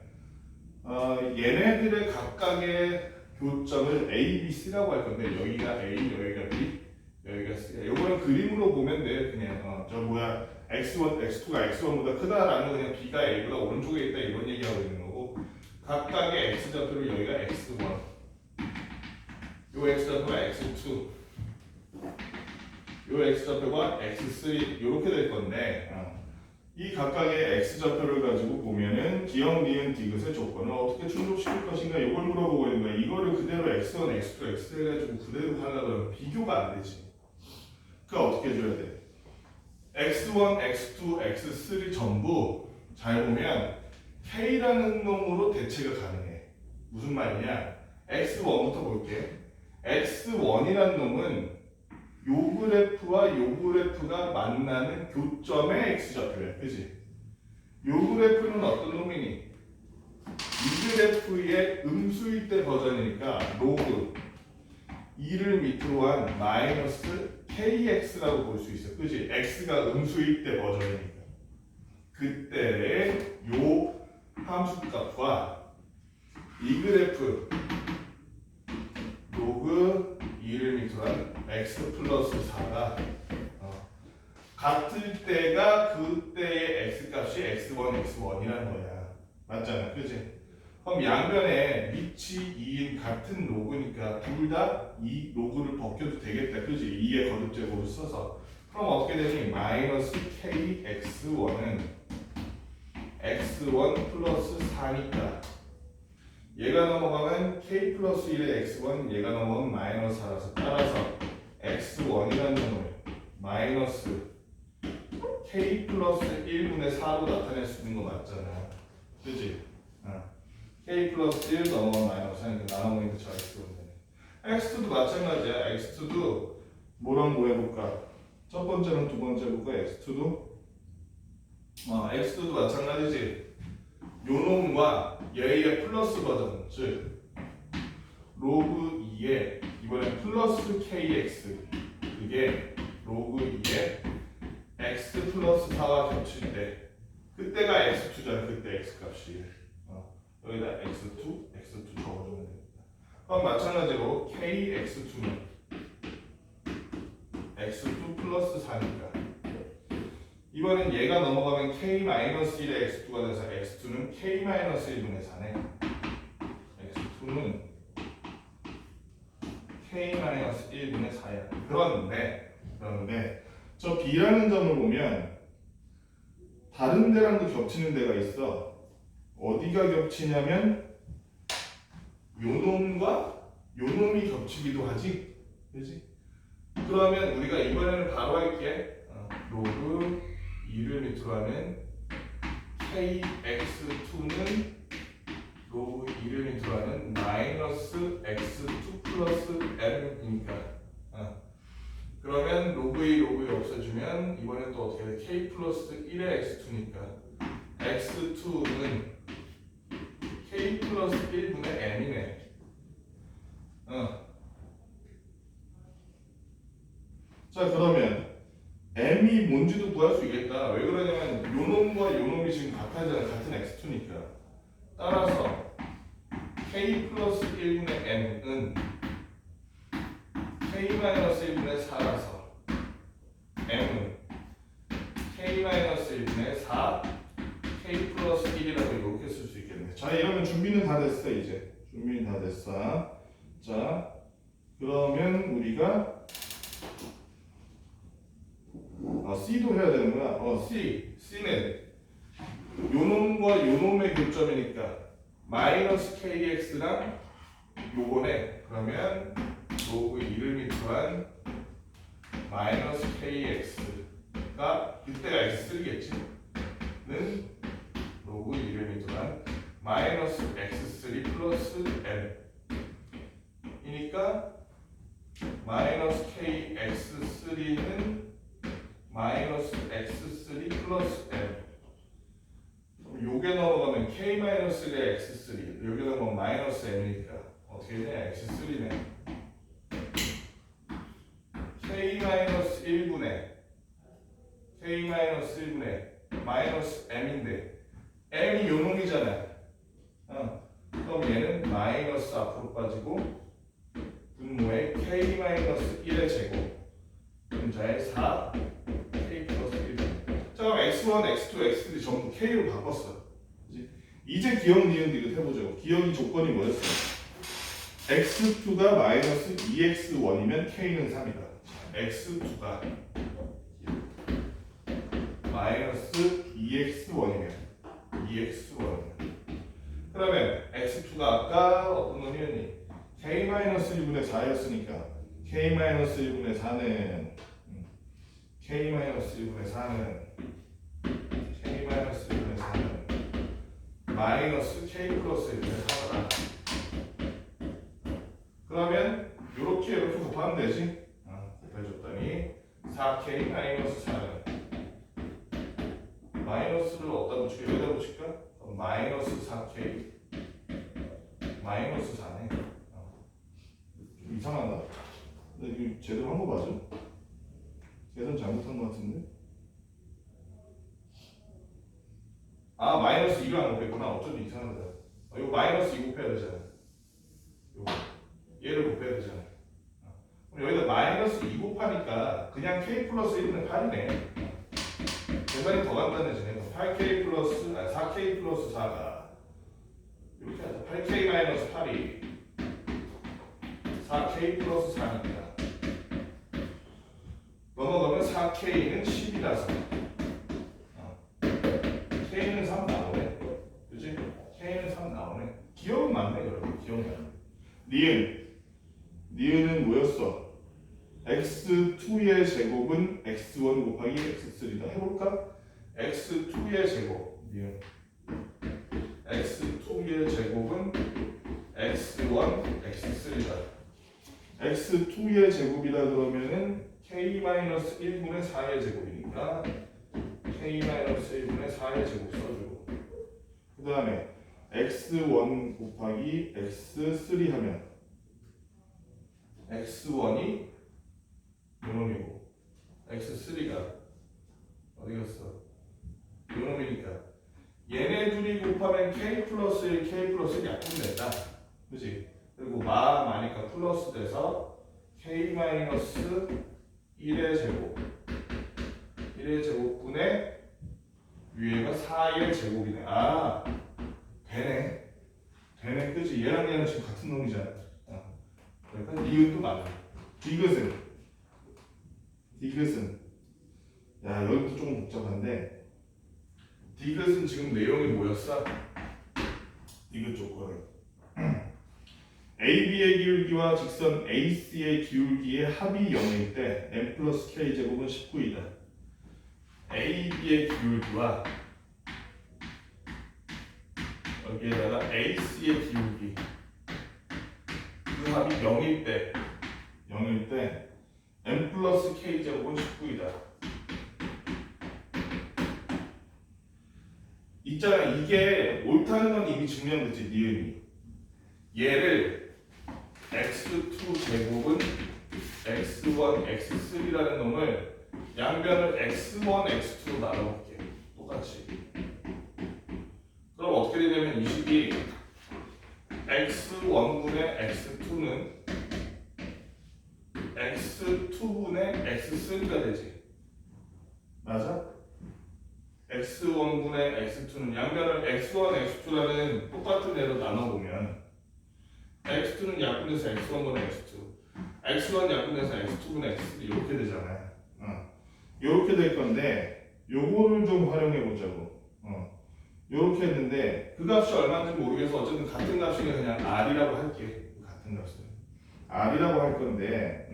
얘네들의 각각의 교점을 A, B, C라고 할 건데 여기가 A, 여기가 B, 여기가 C. 요거는 그림으로 보면 돼. 그냥 저 뭐야 X1, X2가 X1보다 크다라는 건 그냥 B가 A보다 오른쪽에 있다 이런 얘기하고 있는 거고 각각의 X좌표를 여기가 X1, 요 X좌표가 X2, 요 X좌표가 X3 이렇게 될 건데 이 각각의 x좌표를 가지고 보면은 기억, 니은, 디귿의 조건을 어떻게 충족시킬 것인가 이걸 물어보고 있는 거야. 이거를 그대로 x1, x2, x3 해가지고 그대로 하려면 비교가 안 되지. 그러니까 어떻게 해줘야 돼? x1, x2, x3 전부 잘 보면 k라는 놈으로 대체가 가능해. 무슨 말이냐? x1부터 볼게. x1이라는 놈은 요 그래프와 요 그래프가 만나는 교점의 x좌표야, 그지? 요 그래프는 어떤 놈이니? 이 그래프의 음수일 때 버전이니까 로그 2를 밑으로 한 마이너스 kx라고 볼 수 있어, 그지? x가 음수일 때 버전이니까 그때의 요 함수값과 이 그래프 로그 2를 밑으로 한 x 플러스 4가 같을 때가 그때의 x값이 x1, x1이라는 거야. 맞잖아, 그지? 그럼 양변에 밑이 2인 같은 로그니까 둘 다 이 로그를 벗겨도 되겠다, 그지? 2의 거듭제곱을 써서 그럼 어떻게 되니? 마이너스 k x1은 x1 플러스 4니까 얘가 넘어가면 k 플러스 1의 x1, 얘가 넘어가면 마이너스 4라서 따라서 x1이라는 놈을 마이너스 k 플러스 1분의 4로 나타낼 수 있는 거 맞잖아, 그치? k 플러스 1 넘어가면 마이너스 4니까 나눠보니까 저 x1이네. x2도 마찬가지야. x2도 뭐랑 뭐 해볼까? 첫 번째랑 두 번째 해볼까? x2도 x2도 마찬가지지. 요 놈과 얘의 플러스 버전, 즉 로그 2에 이번엔 플러스 kx, 그게 로그 2에 x 플러스 4와 겹칠 때 그때가 x2잖아. 그때 x값이 여기다 x2 적어주면 됩니다. 그럼 마찬가지로 kx2는 x2 플러스 4니까 이번엔 얘가 넘어가면 k-1의 x2가 돼서 x2는 k-1분의 4네. x2는 k-1분의 4야. 그런데 저 b라는 점을 보면 다른 데랑도 겹치는 데가 있어. 어디가 겹치냐면 요 놈과 요 놈이 겹치기도 하지, 그렇지? 그러면 우리가 이번에는 바로 할게. 로그 2를 밑으로 하는 kx2는 로그 2를 밑으로 하는 마이너스 x2 플러스 m이니까 그러면 로그 2 로그 2 없애주면 이번엔 또 어떻게 돼? k 플러스 1의 x2니까 x2는 k 플러스 1분의 m이네. 자 그러면 m이 뭔지도 구할 수 있겠다. 왜 그러냐면 요 놈과 요 놈이 지금 같아잖아. 같은 x2니까. 따라서 k 플러스 1분의 m은 k 마이너스 1분의 4라서 m은 k 마이너스 1분의 4 k 플러스 1이라고 이렇게 쓸 수 있겠네. 자 이러면 준비는 다 됐어. 이제 준비는 다 됐어. 자 그러면 우리가 C도 해야 되는구나. C는 요놈과 요놈의 교점이니까 마이너스 KX랑 요거네. 그러면 로그 2를 밑으로한 마이너스 KX가 이때가 X3겠지? 는 로그 2를 밑으로한 마이너스 X3 플러스 M 이니까 마이너스 KX3는 마이너스 x3 플러스 m. 요게 넘어가면 k 마이너스 1의 x3 요게 넘어가면 마이너스 m이니까 어떻게 되냐? x3네 k 마이너스 1분의 마이너스 m인데 m이 요 놈이잖아. 그럼 얘는 마이너스 앞으로 빠지고 분모에 k 마이너스 1의 제곱 분자에 4 k 플러스 1. 자 그럼 x1, x2, x3 전부 k로 바꿨어. 그치? 이제 기억, 니은, 디귿 해보죠. 기억이 조건이 뭐였어? x2가 마이너스 2x1이면 k는 3이다. x2가 마이너스 2x1이면 그러면 x2가 아까 어떤 놈이었니? k-1분의 4였으니까 k-1분의 4는 마이너스 k 플러스 1분의 4다. 그러면 이렇게 곱하면 되지. 곱해줬더니 4k 마이너스 4는 마이너스를 어디다 붙일까? 여기다 붙일까? 마이너스 4k 마이너스 4네. 좀 이상하다. 근데 이거 제대로 한 거 맞아? 계산 잘못한 거 같은데? 마이너스 2로 안 곱했구나. 어쩐지 이상하다. 이거 마이너스 2 곱해야 되잖아. 요거 얘를 곱해야 되잖아. 그럼 여기다 마이너스 2 곱하니까 그냥 k 플러스 1은 8이네. 계산이 더 간단해지네. 8k 플러스 4k 플러스 4가 이렇게 하자. 8k 마이너스 8이 4k 플러스 4니까 넘어가면 4k는 10이라서 k는 3 나오네. 그치? k는 3 나오네. 기억은 맞네. 그러면 기억이 맞네. 니은은 뭐였어? x2의 제곱은 x1 곱하기 x3다. 해볼까? x2의 제곱 니은 x2의 제곱은 x1 x3다. x2의 제곱이다 그러면은 k-1분의 4의 제곱이니까 k-1분의 4의 제곱 써주고 그 다음에 x1 곱하기 x3 하면 x1이 요놈이고 x3가 어디 갔어? 요놈이니까 얘네 둘이 곱하면 k 플러스 1, k 플러스 1 약분 된다. 그치? 그리고 마니까 플러스 돼서 k 마이너스 1의 제곱분의 위에가 4의 제곱이네. 되네. 그치? 얘랑 지금 같은 놈이잖아. 그러니까 니은도 맞아. 디귿은 야 여기도 조금 복잡한데 디귿은 지금 내용이 뭐였어? 디귿 조건은 AB의 기울기와 직선 AC의 기울기의 합이 0일 때 M 플러스 K 제곱은 19이다. AB의 기울기와 여기에다가 AC의 기울기 그 합이 0일 때 M 플러스 K제곱은 19이다. 있잖아. 이게 옳다는 건 이미 증명됐지. 니은이. 얘를 x2 제곱은 x1, x3라는 놈을 양변을 x1, x2로 나눠볼게. 똑같이. 그럼 어떻게 되냐면 이 식이 x1분의 x2는 x2분의 x3가 되지. 맞아? x1분의 x2는 양변을 x1, x2라는 똑같은 애로 나눠보면 x2는 약분돼서 x1분의 x2 x1 약분돼서 x2분의 x3 이렇게 되잖아요. 이렇게 될 건데 요거를 좀 활용해 보자고. 이렇게 했는데 그 값이 얼마인지 모르겠어. 어쨌든 같은 값이니까 그냥 r이라고 할게. 같은 값을 r이라고 할 건데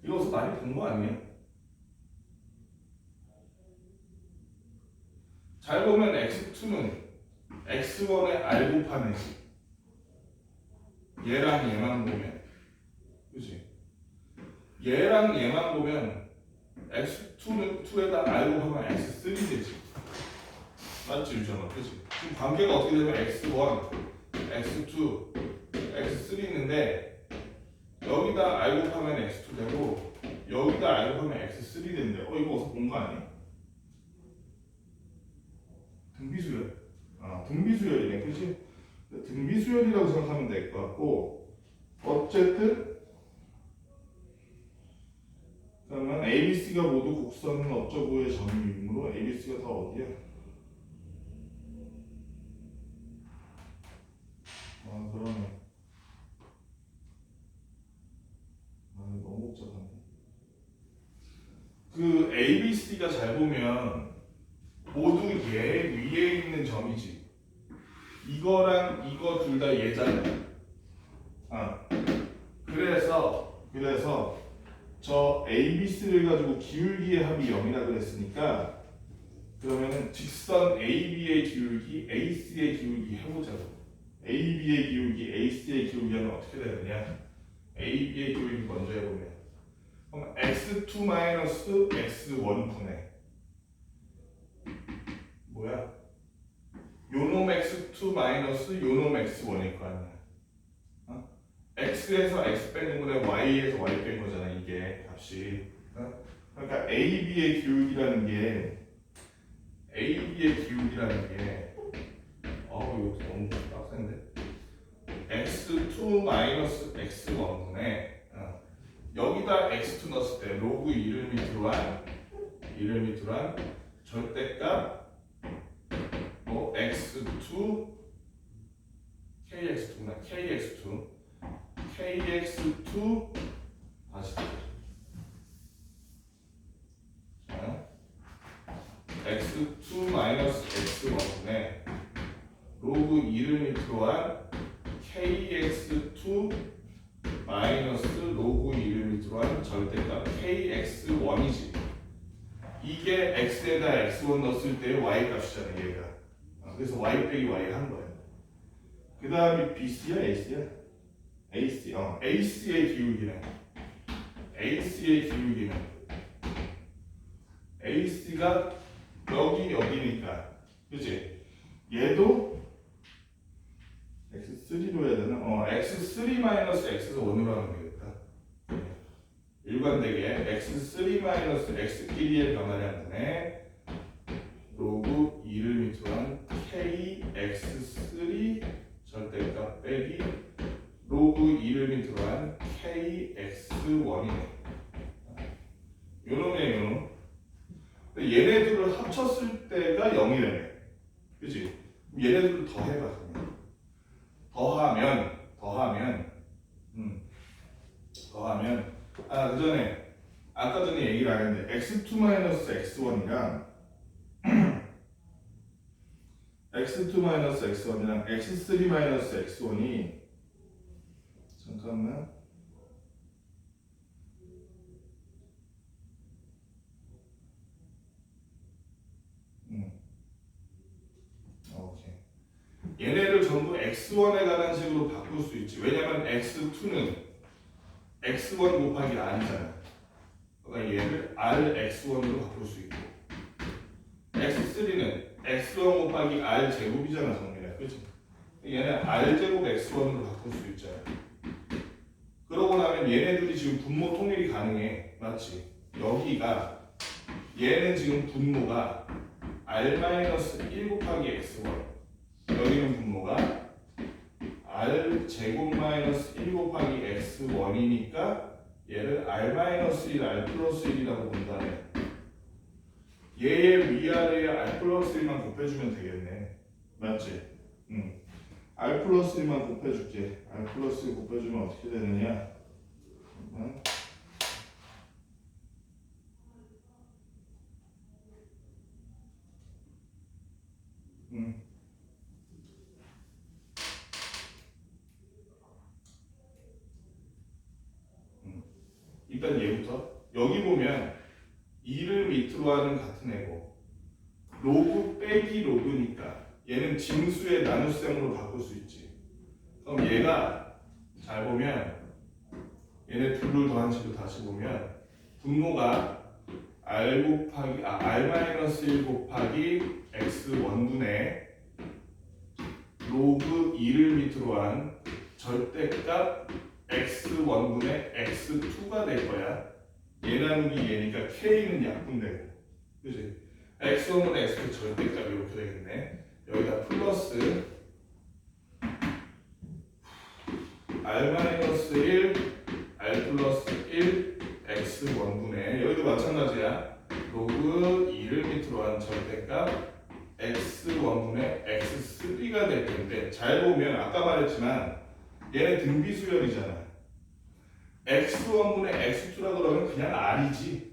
이거 많이 본 거 아니에요? 잘 보면 x2는 x1의 r 곱하는 얘랑 얘만 보면 그치? 얘랑 얘만 보면 x2는 2에다 r 곱하면 x3 되지. 맞지 유정아? 그치? 지금 관계가 어떻게 되면 x1, x2, x3 있는데 여기다 r 곱하면 x2 되고 여기다 r 곱하면 x3 되는데 이거 어디서 본 거 아니야? 등비수열. 등비수열이네. 그치? 등비수열이라고 생각하면 될 것 같고 어쨌든 그러면 ABC가 모두 곡선은 어쩌고의 점유이므로 ABC가 다 어디야? 그러네. 너무 복잡하네. 그 ABC가 잘 보면 모두 얘 위에 있는 점이지. 이거랑 이거 둘 다 얘잖아. 그래서 저 ABC를 가지고 기울기의 합이 0이라 그랬으니까 그러면은 직선 AB의 기울기, AC의 기울기 해보자고. AB의 기울기, AC의 기울기 하면 어떻게 되느냐? AB의 기울기 먼저 해보면 그럼 x2 마이너스 x1 분의 뭐야? 요놈 x2 마이너스 요놈 x1일 거 아니야. x에서 x 뺀 분의 y에서 y 뺀 거잖아 이게 값이. 그러니까 AB의 기울기라는 게 이거 너무 빡센데 x2 마이너스 x1 분의 여기다 x2 넣었을 때 로그 1을 밑으로 한 절대값 x2 kx2구나 kx2 다시 x2 마이너스 x1분의 로그 2를 밑으로 한 kx2 마이너스 로그 2를 밑으로 한 절대값 kx1이지. 이게 x에다 x1 넣었을 때의 y 값이잖아 얘가. 그래서 y 빼기 y 한 거야. 그 다음에 bc야 ac야? ac. ac의 기울기는 ac가 여기니까 그치? 얘도 x3로 해야 되나? x3 마이너스 x1으로 하면 되겠다. 일관되게 x3 마이너스 x끼리의 변화량 분의 로그 2를 밑으로 한 kx3 절대값 빼기 로그 2를 밑으로 한 kx1이네. 요놈이야 요놈. 얘네들을 합쳤을 때가 0이라며. 그치? 얘네들을 더해봐. 더하면 그 전에 아까 전에 얘기를 안 했는데 x2 x1이랑 x2 x1이랑 x3 x1이 잠깐만 오케이. 얘네를 전부 x1에 관한 식으로 바꿀 수 있지. 왜냐면 x2는 x1 곱하기 r이잖아. 그러니까 얘를 rx1으로 바꿀 수 있고 x3는 x1 곱하기 r 제곱이잖아, 정민아. 그치? 얘는 r제곱 x1으로 바꿀 수 있잖아. 그러고 나면 얘네들이 지금 분모 통일이 가능해. 맞지? 여기가 얘는 지금 분모가 r-1 곱하기 x1, 여기는 분모가 r 제곱 마이너스 1 곱하기 x1이니까 얘를 r-1, r 플러스 1이라고 본다네. 얘의 위아래에 r 플러스 1만 곱해주면 되겠네. 맞지? r 플러스 1만 곱해줄게. r 플러스 1 곱해주면 어떻게 되느냐? 일단 얘부터 여기 보면 2를 밑으로 하는 같은 애고 로그 빼기 로그니까 얘는 징수의 나눗셈으로 바꿀 수 있지. 그럼 얘가 잘 보면 얘네 둘을 더한 식으로 다시 보면 분모가 r 곱하기 r-1 곱하기 x1분의 로그 2를 밑으로 한 절대값 x1분의 x2가 될 거야. 얘 나누기 얘니까 k는 약분되고, 그지? x1분의 x2 절대값 이렇게 되겠네. 여기다 플러스 r-1 r 플러스 1 x1분의 여기도 마찬가지야. 로그 2를 밑으로 한 절대값 x1분의 x3가 될 텐데, 잘 보면 아까 말했지만 얘네 등비수열이잖아. x1분의 x2라 그러면 그냥 r이지.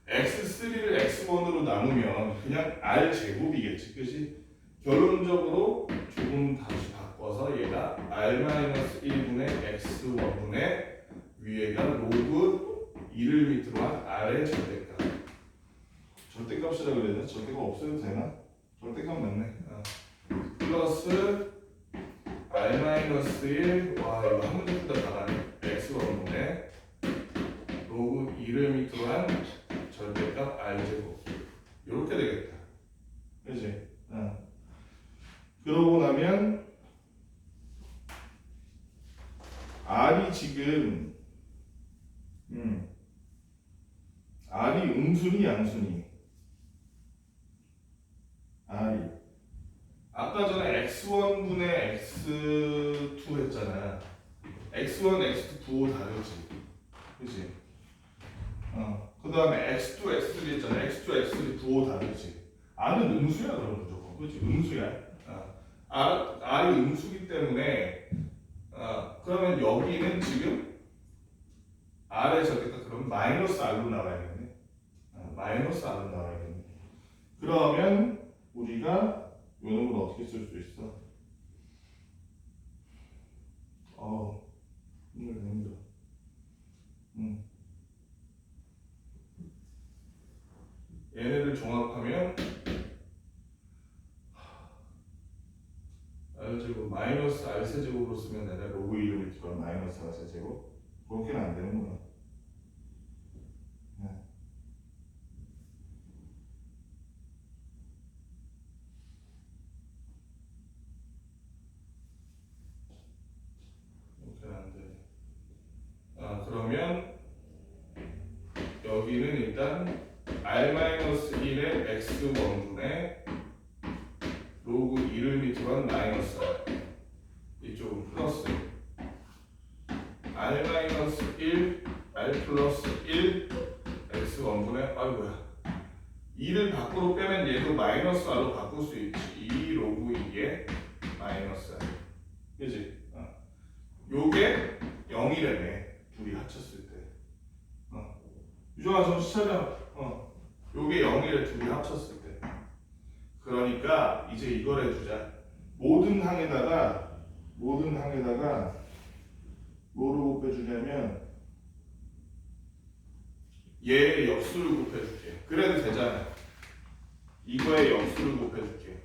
x3를 x1으로 나누면 그냥 r 제곱이겠지, 그지? 결론적으로 조금 다시 바꿔서 얘가 r-1분의 x1분의 위에가 로그 2를 밑으로 한 r의 절대값. 절대값이라 그래야 돼? 절대값 없어도 되나? 절대값 맞네. 플러스 r-1, 와 이거 한 문제보다 나가네. x1분의 로그 2를 밑으로 한 절대값 r제곱. 이렇게 되겠다. 그치? 그러고 나면 r이 지금 r이 음순이 양순이? r이 아까 전에 x1분의 x2 했잖아. x1, x2 부호 다르지, 그치? 그 다음에 x2, x3 했잖아. x2, x3 부호 다르지. r은 음수야 그럼 무조건, 그치? 음수야. r이 음수기 때문에 그러면 여기는 지금 r의 절대값 그러면 마이너스 r로 나와야겠네. 마이너스 r로 나와야겠네. 그러면 우리가 이 놈을 어떻게 쓸 수 있어? 힘들어. 얘네를 종합하면 r제곱 마이너스 r세제곱으로 쓰면 되나? 로그 이름을 기반 마이너스 r세제곱? 그렇게는 안 되는구나. 그렇게는 안 돼. 그러면 여기는 일단 r-1의 x1분의 로그 2를 밑으로 한 마이너스 r, 이쪽은 플러스 r-1 r 플러스 1 x1분의 아이고야 2를 밖으로 빼면 얘도 마이너스 r로 바꿀 수 있지. 2 로그 2에 마이너스 r, 그치? 요게 0이라네 둘이 합쳤을 때. 유정아 정신 차려. 요게 0이래 둘이 합쳤을 때. 그러니까 이제 이걸 해주자. 모든 항에다가 뭐를 곱해주냐면 얘의 역수를 곱해줄게. 그래도 되잖아. 이거의 역수를 곱해줄게.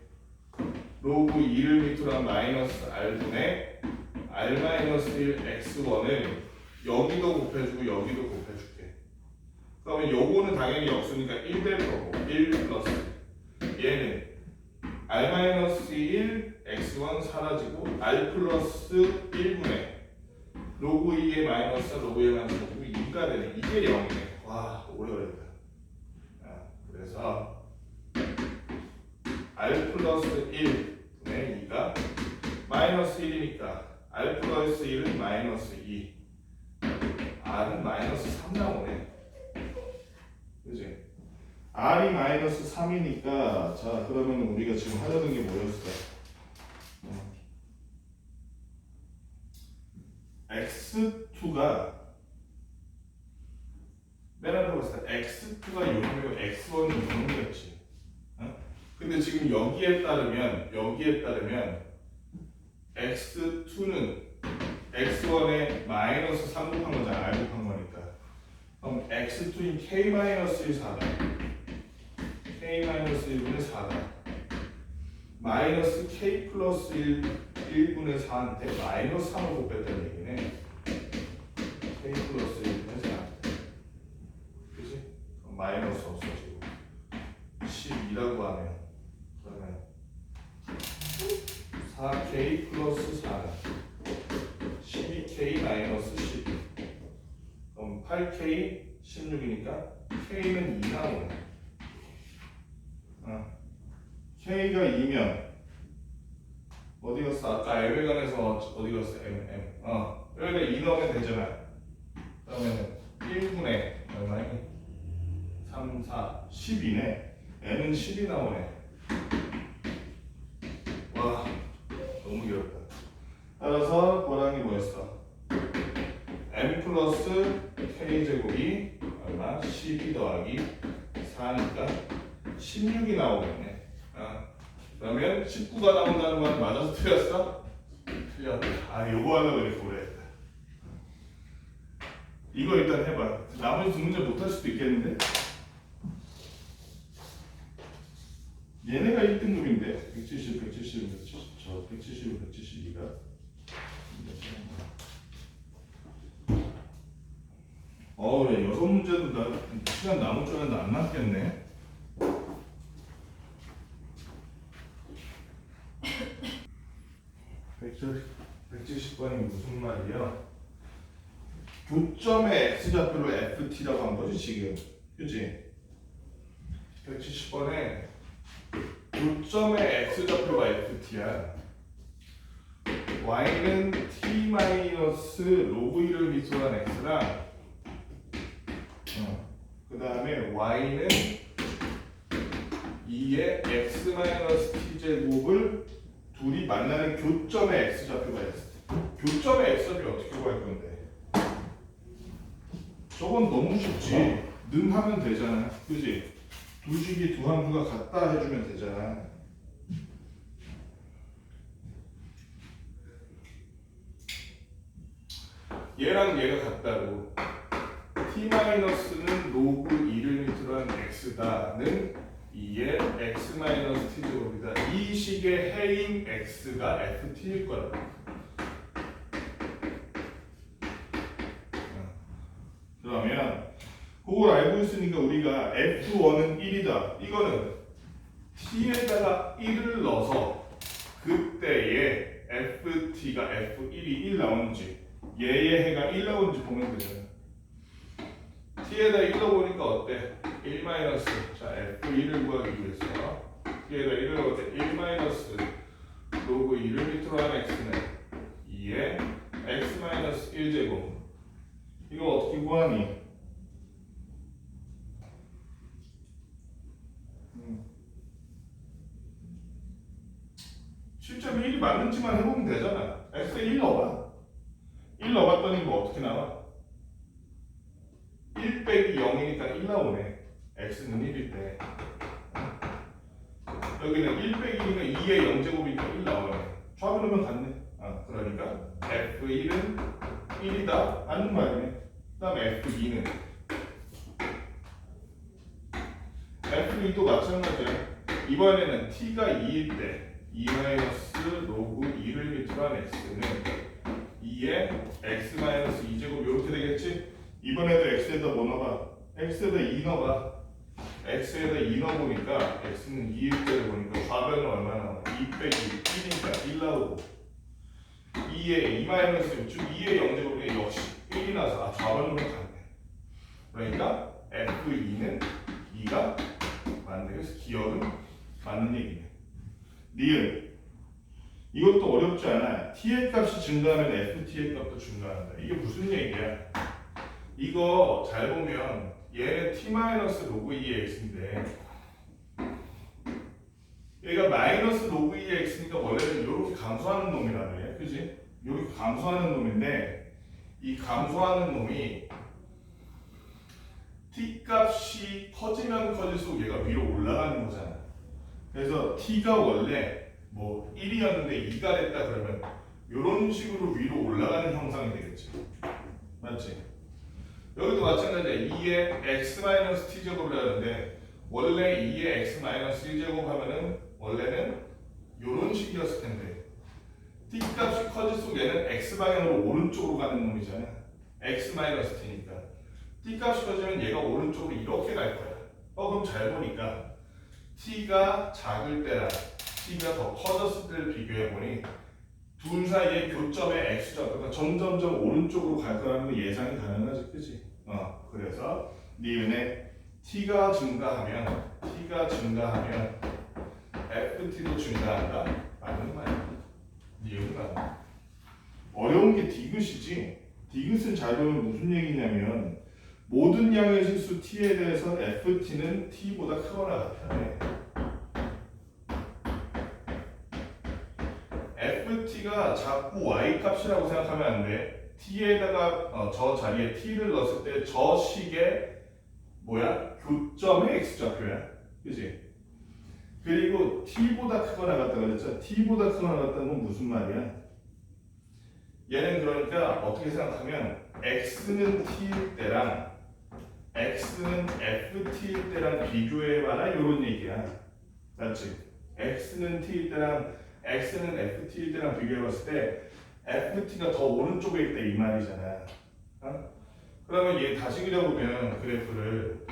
로그 2를 밑으로 한 마이너스 r분의 r-1 x1을 여기도 곱해주고 여기도 곱해줄게. 그러면 요거는 당연히 역수니까 1 될 거고 1 플러스 얘는 r-1 x1 사라지고 r 플러스 1분의 로그 2의 마이너스 로그 2의 마이너스 로그 2가 되네. 이게 0이네. 와 오래 걸렸다. 그래서 r 플러스 1분의 2가 마이너스 1이니까 r 플러스 1은 마이너스 2 r은 마이너스 3 나오네. 그치? r이 마이너스 3이니까 자 그러면 우리가 지금 하려는 게 뭐였어? x2가 맨 앞에 봤을 때 x2가 0이고 x1이 0이었지. 근데 지금 여기에 따르면 x2는 x1에 마이너스 3 곱한 거잖아. r 곱한 거니까. 그럼 x2인 k-1 4다. k-1분의 4다. 마이너스 k 플러스 1분의 4한테 마이너스 3을 곱했다는 얘기네. k 플러스 1분의 4한테. 그치? 그럼 마이너스 없어지고 12라고 하면 그러면 4k 플러스 4는 12k 마이너스 12. 그럼 8k 16이니까 k는 2 나오네. k가 2면 어디 갔어? 아까 m에 관해서 어디 갔어? m 여기다 2 넣으면 되잖아. 그러면 1분의 얼마니? 3, 4, 12네. m은 10이 나오네. 와 너무 길었다. 따라서 고랑이 뭐였어? m 플러스 k제곱이 얼마? 12 더하기 4니까 16이 나오겠네. 그러면 19가 나온다는 건 맞아서 틀렸어? 틀렸다. 요거 하려고 이렇게 오래 했다. 이거 일단 해봐. 나머지 두 문제 못할 수도 있겠는데? 얘네가 1등급인데 170, 170, 170, 저 170, 172가 야, 6문제도 나 시간 남을 줄 알았는데 안 남겠네. (170번이) 무슨 말이야? 교점의 x좌표로 ft라고 한 거지 지금. 그치? 170번에 교점의 x좌표가 ft야. y는 t 마이너스 로그 1을 밑으로 한 x랑 그 다음에 y는 2의 x 마이너스 t 제곱을 둘이 만나는 교점의 x좌표가 있어. 교점의 x좌표 어떻게 구할 건데? 저건 너무 쉽지. 는 하면 되잖아. 그지? 두 식이 두 함수가 같다 해주면 되잖아. 얘랑 얘가 같다고. t-는 로그 2를 밑으로 한 x다는 2의 x 마이너스 t 제곱이다. 이 식의 해인 x가 ft일 거라고. 그러면 그걸 알고 있으니까 우리가 f1은 1이다. 이거는 t에다가 1을 넣어서 그때의 ft가 f1이 1 나오는지 얘의 해가 1 나오는지 보면 되잖아. t에다 1 넣어보니까 어때? 1 마이너스. 자, f1을 구하기 위해서 t에다 1을 넣을 때 1 마이너스 로그 2를 밑으로 한 x는 2의 x 마이너스 1제곱. 이거 어떻게 구하니? 실제로 1이 맞는지만 해보면 되잖아. x에 1 넣어봐. 1 넣어봤더니 뭐 어떻게 나와? 1 1 빼기 0이니까 1 나오네. x는 1일 때. 여기는 1 빼기 2가 2의 0제곱이니까 1 나오네. 좌변으로 같네. 그러니까 f1은 1이다 하는 말이네. 그 다음에 f2는 f2도 마찬가지야. 이번에는 t가 2일 때 2 로그 2를 밑으로 한 x는 2의 x 2제곱 이렇게 되겠지? 이번에도 x에다 뭐 넣어봐? x에다 2 넣어봐. x에다 2 넣어보니까 x는 2일 때를 보니까 좌변은 얼마 나와? 2 빼기 1이니까 1 나오고 2의 2 즉 2의 0제곱이 역시 1이 나서 좌변으로 갔네. 그러니까 f2는 2가 맞네. 그래서 기억은 맞는 얘기네. 니은 이것도 어렵지 않아. t의 값이 증가하면 ft의 값도 증가한다. 이게 무슨 얘기야? 이거 잘 보면 얘는 t-로그 2의 x인데 얘가 마이너스 로그 2의 x니까 원래는 이렇게 감소하는 놈이란 말이야. 그지? 이렇게 감소하는 놈인데 이 감소하는 놈이 t 값이 커지면 커질수록 얘가 위로 올라가는 거잖아. 그래서 t가 원래 뭐 1이었는데 2가 됐다 그러면 이런 식으로 위로 올라가는 형상이 되겠지. 맞지? 여기도 마찬가지야. 2의 x-t 제곱을 하는데 원래 2의 x-1 제곱 하면은 원래는 이런 식이었을 텐데 t 값이 커질수록 얘는 x 방향으로 오른쪽으로 가는 놈이잖아. x-t니까 t 값이 커지면 얘가 오른쪽으로 이렇게 갈 거야. 그럼 잘 보니까 t가 작을 때랑 t가 더 커졌을 때를 비교해 보니 둘 사이의 교점의 x좌, 그러니까 점점점 오른쪽으로 갈 거라는 거 예상이 가능하지, 그치? 그래서 니은에 t가 증가하면 ft도 증가한다. 맞는 말이야. 니은은 맞는. 어려운 게 디귿이지. 디귿은 잘 보면 무슨 얘기냐면 모든 양의 실수 t에 대해서 ft는 t보다 크거나 같아. ft가 자꾸 y 값이라고 생각하면 안 돼. t에다가 저 자리에 t를 넣었을 때 저 식의 뭐야? 교점의 x좌표야. 그지? 그리고 t보다 크거나 같다 그랬죠? t보다 크거나 같다는 건 무슨 말이야? 얘는 그러니까 어떻게 생각하면 x는 t일 때랑 x는 ft일 때랑 비교해봐라 이런 얘기야. 맞지? x는 t일 때랑 x는 ft일 때랑 비교해봤을 때 ft가 더 오른쪽에 있다 이 말이잖아. 그러면 얘 다시 그려보면 그래프를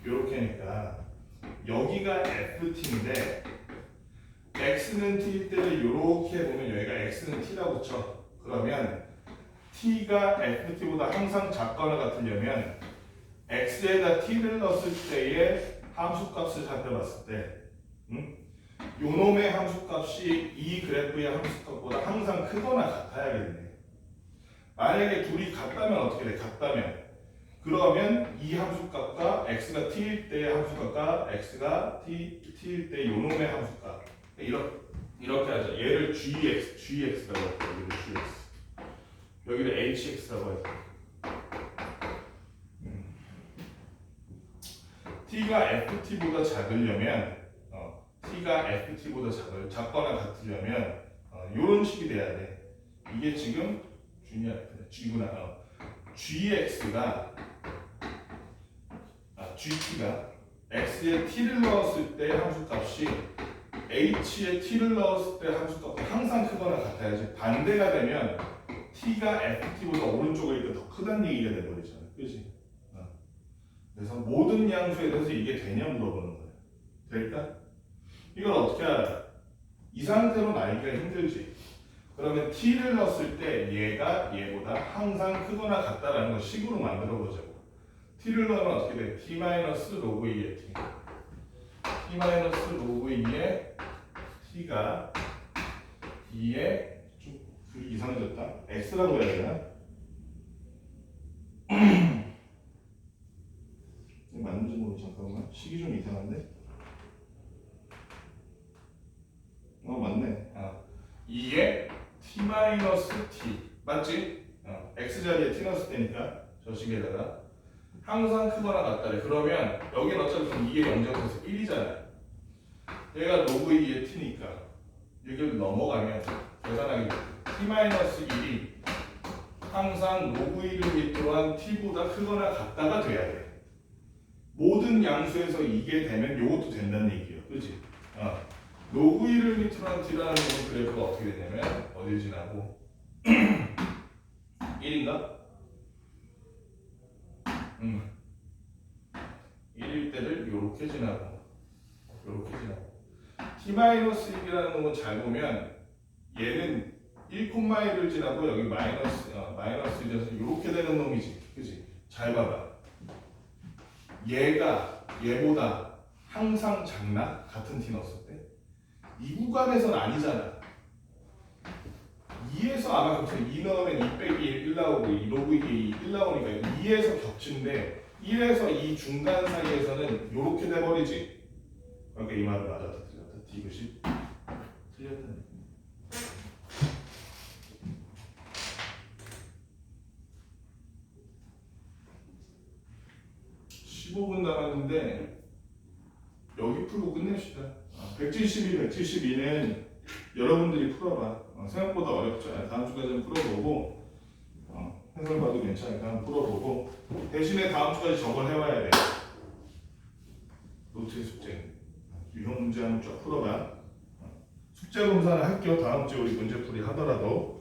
이렇게니까 여기가 ft인데 x는 t일 때를 이렇게 보면 여기가 x는 t라고 쳐. 그러면 t가 ft보다 항상 작거나 같으려면 x에다 t를 넣었을 때의 함수값을 살펴봤을 때 요놈의 함수값이 이 그래프의 함수값보다 항상 크거나 같아야겠네. 만약에 둘이 같다면 어떻게 돼? 같다면 그러면 이 함수값과 x가 t일 때의 함수값과 x가 t일 때 요놈의 함수값 이렇게 하자. 얘를 gx라고 할게요. 여기를 hx라고 할게요. t가 ft보다 작으려면 t가 ft보다 작거나 같으려면 이런 식이 돼야 돼. 이게 지금 g구나. gt가 x에 t를 넣었을 때 함수값이 h에 t를 넣었을 때 함수값과 항상 크거나 같아야지. 반대가 되면 t가 ft보다 오른쪽에 있다 더 크다는 얘기가 돼버리잖아. 그렇지? 그래서 모든 양수에 대해서 이게 되냐 물어보는 거야. 될까? 이걸 어떻게 알아? 이 상태로는 알기가 힘들지. 그러면 t를 넣었을 때 얘가 얘보다 항상 크거나 같다라는 걸 식으로 만들어 보자고. t를 넣으면 어떻게 돼? t-로그 2의 t. t-로그 2의 t가 2의 좀 글이 이상해졌다. x라고 해야 되나? 맞는지 모르겠어. 잠깐만. 식이 좀 이상한데? 맞네. 2의 t-t 맞지? x자리에 t 넣었을 때니까 저 식에다가 항상 크거나 같다래. 그러면 여기는 어차피 그럼 이게 0.5에서 1이잖아요. 얘가 로그 2의 t니까 여기를 넘어가면 계산하기 t-1이 항상 로그 1을 밑으로 한 t보다 크거나 같다가 돼야 돼. 모든 양수에서 이게 되면 이것도 된다는 얘기예요. 그치? 로그 1을 밑으로 한 t라는 건 그래프가 어떻게 되냐면 어딜 지나고 1인가? 1일 때를 요렇게 지나고 t-1이라는 놈은 잘 보면 얘는 1,1을 지나고 여기 마이너스 이어서 이렇게 되는 놈이지, 그지? 잘 봐봐. 얘보다 항상 작나? 같은 t 넣었을 때? 이 구간에서는 아니잖아. 2에서 아마 겹치는 2 넣으면 2 빼기 1 나오고 이 로그 2 1 나오니까 2에서 겹친데 1에서 이 중간 사이에서는 이렇게 돼버리지. 그러니까 이 말은 맞았다, 틀렸다. 이것이 틀렸다. 15분 남았는데 여기 풀고 끝냅시다. 172, 172는 여러분들이 풀어봐. 생각보다 어렵죠. 다음 주까지는 풀어보고 해설 봐도 괜찮으니까 한번 풀어보고 대신에 다음 주까지 저걸 해와야 돼. 노트의 숙제. 유형 문제 한번 쫙 풀어봐. 숙제 검사는 할게요. 다음 주에 우리 문제풀이 하더라도.